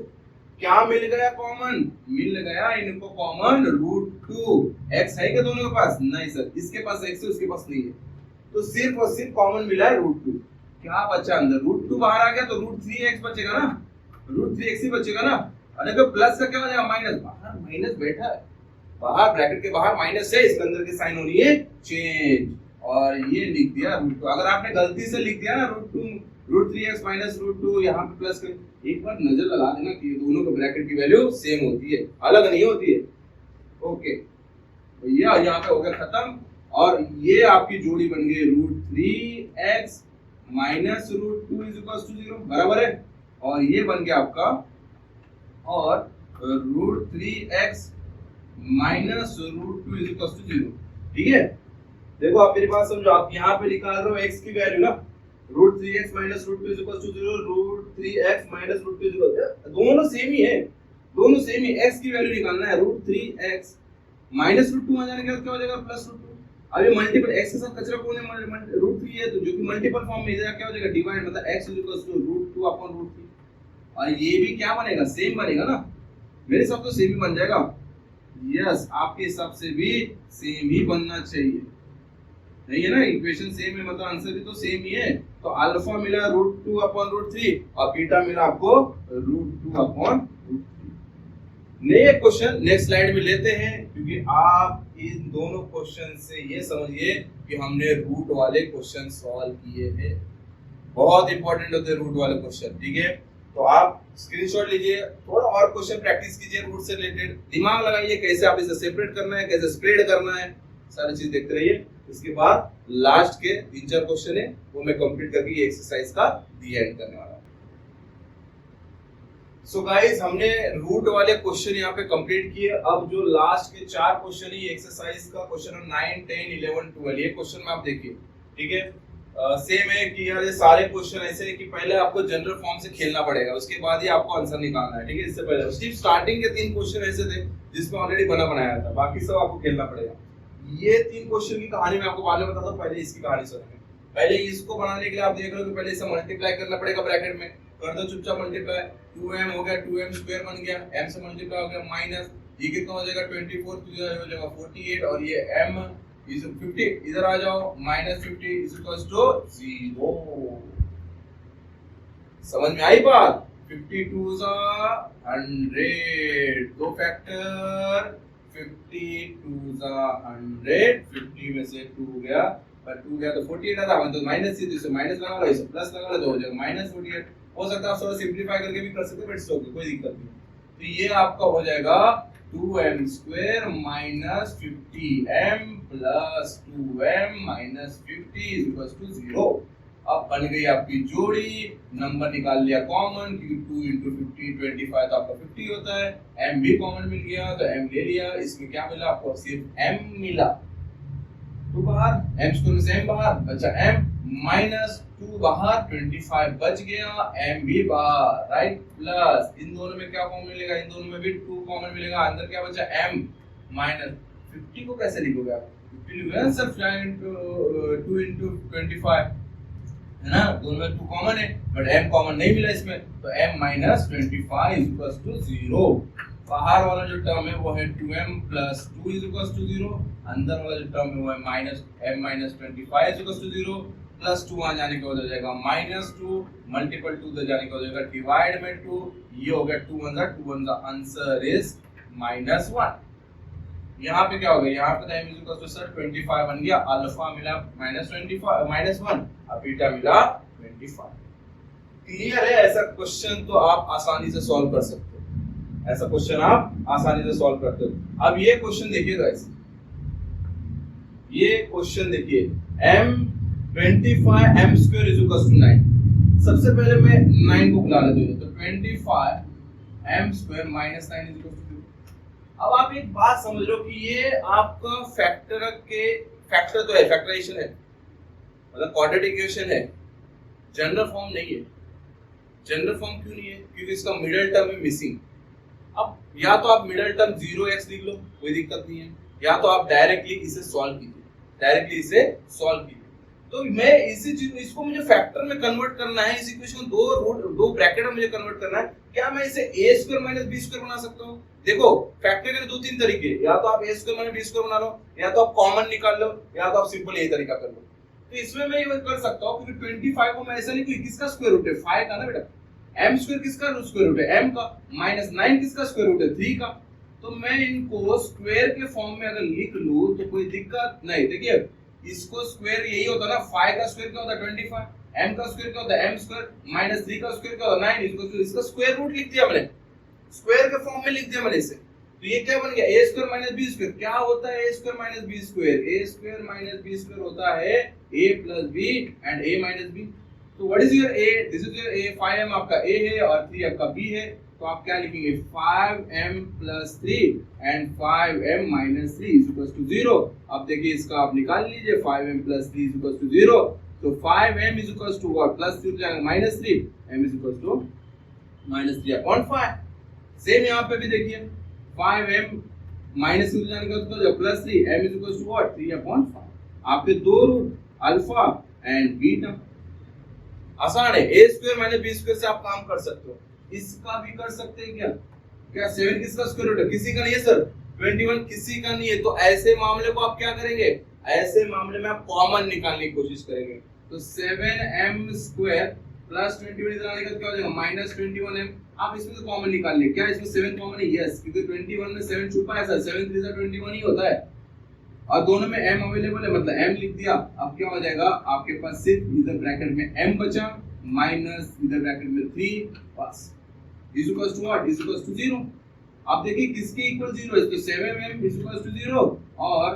क्या मिल गया कॉमन? मिल गया इनको कॉमन रूट 2। x है क्या दोनों के पास? नहीं सर, इसके पास x है, उसके पास नहीं है, तो सिर्फ और सिर्फ कॉमन मिला है रूट 2। क्या बचा अंदर? रूट 2 बाहर आ गया, तो रूट 3x बचेगा ना, रूट 3x ही बचेगा ना। अरे तो प्लस का क्या हो जाएगा? माइनस। बाहर माइनस बैठा है, बाहर ब्रैकेट के बाहर माइनस है, इसके अंदर की साइन हो रही है चेंज, और ये लिख दिया रूट 2। अगर आपने गलती से लिख दिया ना root 2 root 3x minus root 2, यहाँ पे प्लस कर, एक बार नजर लगा देना कि दोनों के ब्रैकेट की वैल्यू सेम होती है, अलग नहीं होती है। ओके, तो ये यहाँ पे हो गया खत्म, और ये आपकी जोड़ी बन गई root 3x minus root 2 is equal to 0, बराबर है। और ये बन गया आपका, और root 3x minus root 2 is equal to 0। ठीक है, देखो आप मेरी बात समझो, आप यहाँ पे निकाल रहे हो x की वैल्यू ना, root 3x minus root 2 is equal to 0, root 3x minus root 2 is equal to, दोनों सेम ही है, दोनों सेम ही। x की वैल्यू निकालना है, रूट 3x माइनस रूट 2 आ जाने के बाद क्या हो जाएगा? Plus root 2। अब ये मल्टीपल x के साथ कचरा कौन है? रूट 3 है, तो जो कि मल्टीपल फॉर्म में इधर क्या हो जाएगा? डिवाइड, मतलब x is equal to root 2 upon root 3, और ये भी क्या बनेगा? सेम बनेगा ना। मेरे हिसाब से सेम ही बन जाएगा। यस, आपके हिसाब से भी सेम ही बनना चाहिए, नहीं है ना? इक्वेशन सेम है, मतलब आंसर भी तो सेम ही है। तो अल्फा मिला रूट 2 अपॉन रूट 3 और बीटा मिला आपको root 2 upon root 3। Next question next slide में लेते हैं, क्योंकि आप इन दोनों क्वेश्चन से ये समझिए कि हमने रूट वाले क्वेश्चन सॉल्व किए हैं। बहुत इंपॉर्टेंट होते हैं रूट वाले क्वेश्चन, ठीक है? तो आप स्क्रीनशॉट लीजिए, थोड़ा और क्वेश्चन प्रैक्टिस कीजिए रूट से रिलेटेड, दिमाग लगाइए कैसे आप इसे सेपरेट करना है, कैसे स्प्रेड करना है, सारी चीज देखते रहिए। इसके बाद लास्ट के 3-4 क्वेश्चन है वो मैं कंप्लीट करके ये एक्सरसाइज का दी एंड करने वाला हूं। सो गाइस, हमने रूट वाले क्वेश्चन यहाँ पे कंप्लीट किए। अब जो लास्ट के 4 क्वेश्चन है, ये एक्सरसाइज का क्वेश्चन 9, 10, 11, 12, ये क्वेश्चन में आप देखिए, ठीक है? सेम है कि यार ये सारे क्वेश्चन ऐसे हैं कि पहले आपको जनरल फॉर्म से खेलना पड़ेगा, उसके बाद ही आपको आंसर निकालना है, ठीक है? इससे पहले सिर्फ स्टार्टिंग के 3 क्वेश्चन ऐसे थे जिसमें ऑलरेडी बनाया था, बाकी सब आपको खेलना पड़ेगा। ये 3 क्वेश्चन की कहानी मैं आपको बाद में बताता हूं, पहले इसकी कहानी सुनेंगे। पहले इसको बनाने के लिए आप देख रहे हो कि पहले इसे मल्टीप्लाई करना पड़ेगा, ब्रैकेट में कर दो चुपचाप मल्टीप्लाई। 2m हो गया, 2m स्क्वायर बन गया, m से मल्टीप्लाई हो गया, माइनस ये कितना हो जाएगा? 24, तो ये हो जाएगा 48, और ये m इज 50, इधर आ जाओ, माइनस 50 इज इक्वल टू 0। समझ में आई बात? 52 सा 100, दो फैक्टर 52 सा 100, 50 में से 2 गया, पर 2 गया तो 48 आता, मतलब माइनस से इसे माइनस लगा लो, इसे प्लस लगा लो, तो हो जाएगा माइनस 48। हो सकता है आप थोड़ा सिंपलीफाई करके भी कर सकते हो, बट इट्स ओके, कोई दिक्कत नहीं। तो ये आपका हो जाएगा 2m square minus 50m plus 2m minus 50 is equal to 0। अब बन गई आपकी जोड़ी, नंबर निकाल लिया कॉमन, क्योंकि 2 into 50 25 तो आपका 50 होता है, m भी कॉमन मिल गया तो m ले लिया। इसमें क्या मिला आपको? सिर्फ m मिला, तो बाहर m स्क्वायर में से m बाहर बचा m -2 बाहर, 25 बच गया, m भी बाहर, राइट। प्लस इन दोनों में क्या कॉमन मिलेगा, इन दोनों में भी 2 कॉमन मिलेगा, अंदर क्या बचा m माइनस 50 को कैसे लिखोगे आप, 50 लिखोगे ना सर, 2 into 25 है ना, दोनों में 2 कॉमन है बट m कॉमन नहीं मिला इसमें, तो m माइनस 25 इक्वल्स टू 0। बाहर वाला जो टर्म है वो है 2m plus 2 is equals to 0, अंदर वाला जो टर्म है वो है minus m minus 25 is equals to 0, plus 2 आ जाने के बाद हो जाएगा माइनस 2, मल्टीपल 2 उधर जाने के बाद हो जाएगा डिवाइड में 2, ये हो गया 2 1 द आंसर इज -1। यहाँ पे क्या हो गया, यहाँ पे m is equals to sir 25 बन गया, अल्फा मिला -1 और बीटा मिला 25। क्लियर है, ऐसा क्वेश्चन तो आप आसानी से सॉल्व कर सकते हो, ऐसा क्वेश्चन आप आसानी से सॉल्व करते हो। अब ये क्वेश्चन देखिए गाइस, ये क्वेश्चन देखिए, m 25 m square is equals to 9। सबसे पहले मैं 9 को बुला लेता हूं, तो 25 m square minus 9 is equals to 0। अब आप एक बात समझ लो कि ये आपका फैक्टर तो है, फैक्टराइजेशन है, मतलब क्वाड्रेटिक इक्वेशन है, जनरल फॉर्म नहीं है। जनरल फॉर्म क्यों नहीं है, क्योंकि इसका मिडिल टर्म है मिसिंग। अब या तो आप मिडिल टर्म 0x लिख लो, कोई दिक्कत नहीं है, या तो आप डायरेक्टली इसे सॉल्व कीजिए, तो मैं इसी चीज इसको मुझे फैक्टर में कन्वर्ट करना है, इस इक्वेशन को दो ब्रैकेट में मुझे कन्वर्ट करना है। क्या मैं इसे a square minus b square बना सकता हूँ? देखो फैक्टर के 2-3 तरीके, या तो आप a square minus b square बना लो, या तो आप कॉमन निकाल लो, या तो आप सिंपल यही तरीका कर लो। तो इसमें मैं ये कर सकता हूँ, क्योंकि 25 को मैं ऐसा नहीं, कोई किसका स्क्वायर रूट है 5 का ना बेटा, m स्क्वायर किसका स्क्वायर रूट है m का, माइनस 9 किसका स्क्वायर रूट है 3 का। तो मैं इनको स्क्वायर के फॉर्म में अगर लिख लूं तो कोई दिक्कत नहीं। देखिए इसको स्क्वायर यही होता है ना, 5 का स्क्वायर क्या होता है 25, m का स्क्वायर क्या होता है m स्क्वायर, माइनस 3 का स्क्वायर क्या होता है 9, इसका स्क्वायर रूट लिख दिया मैंने, स्क्वायर के फॉर्म में लिख दिया मैंने इसे। तो ये क्या बन गया a square minus b square. क्या होता है a square minus b square, a square minus b square होता है a plus b and a minus b। तो what is your a, this is your a, 5m आपका a है और 3 आपका b है, तो आप क्या लिखेंगे 5m plus 3 and 5m minus 3 is equal to 0। अब देखिए इसका आप निकाल लीजिए, 5m plus 3 is equal to 0, तो 5m is equal to what, plus 3 जाएगा minus 3, m is equal to minus 3/5। सेम यहाँ पे भी देखिए 5m माइनस 3 जाने का तो plus 3, m is equal to what 3/5। आपके दो रूट अल्फा एंड बीटा, आसान है, a square minus b square से आप काम कर सकते हो। इसका भी कर सकते हैं क्या 7 किसका स्क्वायर रूट है, किसी का नहीं है सर, 21 किसी का नहीं है। तो ऐसे मामले को आप क्या करेंगे, ऐसे मामले में आप कॉमन निकालने की कोशिश करेंगे। तो 7m स्क्वायर प्लस 21 इधर आने का क्या हो जाएगा माइनस 21m। आप इसमें से कॉमन निकाल ले, क्या इसमें 7 कॉमन है, यस, क्योंकि 21 में 7 छुपा है सर, 7 3 21 ही होता है, और दोनों में m अवेलेबल है, मतलब m लिख दिया। अब क्या हो जाएगा आपके पास सिर्फ इधर ब्रैकेट में m बचा, माइनस इधर ब्रैकेट में 3, बस is equal to what, is equal to 0। आप देखिए किसके इक्वल 0 है, तो 7m इज इक्वल टू 0 और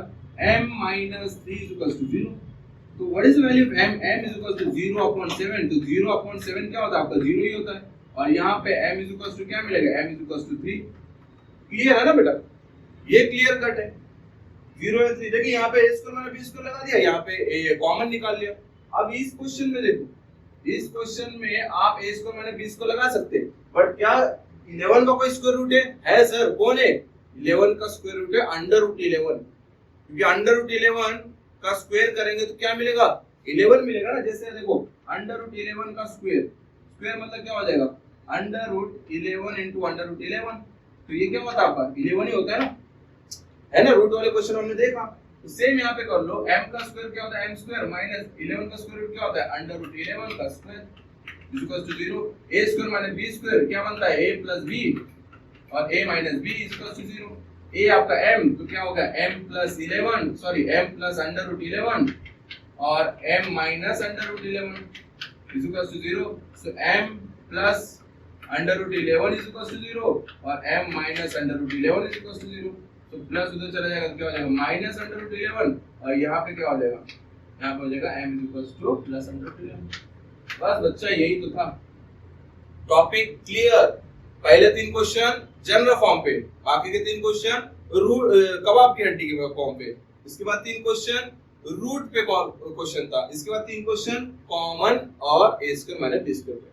m minus 3 is equal to 0। तो what is the value of m, m is equal to 0/7, तो 0/7 क्या होता है आपका 0 ही होता है, और यहाँ पे m इज इक्वल टू क्या मिलेगा, m is equal to 3। Clear है ना बेटा, ये क्लियर कट है, 0 है 3। देखिए यहाँ पे a स्क्वायर मैंने b स्क्वायर लगा दिया, यहाँ पे a कॉमन निकाल लिया। अब इस क्वेश्चन में देखो, इस क्वेश्चन में आप a square minus b square लगा सकते हैं, बट क्या 11 का कोई स्क्वायर रूट है सर, कौन है 11 का स्क्वायर रूट है √11, क्योंकि √11 का स्क्वायर करेंगे तो क्या मिलेगा 11 मिलेगा ना। जैसे देखो √11 का स्क्वायर मतलब क्या हो जाएगा √11 into √11, तो ये क्या होता है आपका 11 ही होता है ना, रूट वाले क्वेश्चन हमने देखा। तो सेम यहाँ पे कर लो, m का स्क्वायर क्या होता है m स्क्वायर माइनस 11 का स्क्वायर रूट क्या होता है √11 का square is equal to 0। a square minus b square क्या बनता है a प्लस b, और a minus b is equal to 0। a आपका m तो क्या होगा m plus 11, sorry m plus √11 और m minus √11 is equal to 0। So m plus √11 is equal to 0 और m minus √11 is equal to 0। तो plus उधर चला जाएगा तो क्या हो जाएगा माइनस √11, और यहाँ पे क्या हो जाएगा, यहाँ पे हो जाएगा m is equal two plus √11। बस बच्चा यही तो था, टॉपिक क्लियर। पहले 3 क्वेश्चन जनरल फॉर्म पे, बाकी के 3 क्वेश्चन कबाब की हड्डी के फॉर्म पे, उसके बाद 3 क्वेश्चन रूट पे क्वेश्चन था। इसके बाद 3 क्वेश्चन कॉमन और ए स्क्वायर माइनस बी स्क्वायर पे।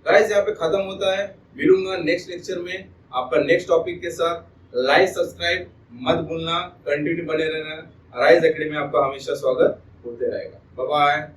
गाइस यहाँ पे खत्म होता है। मिलूंगा नेक्स्ट लेक्चर में आपका नेक्स्ट टॉपिक के साथ। लाइक सब्सक्राइब मत भूलना, कंटिन्यू बने रहना। राइज एकेडमी में आपका हमेशा स्वागत होते रहेगा। Bye bye.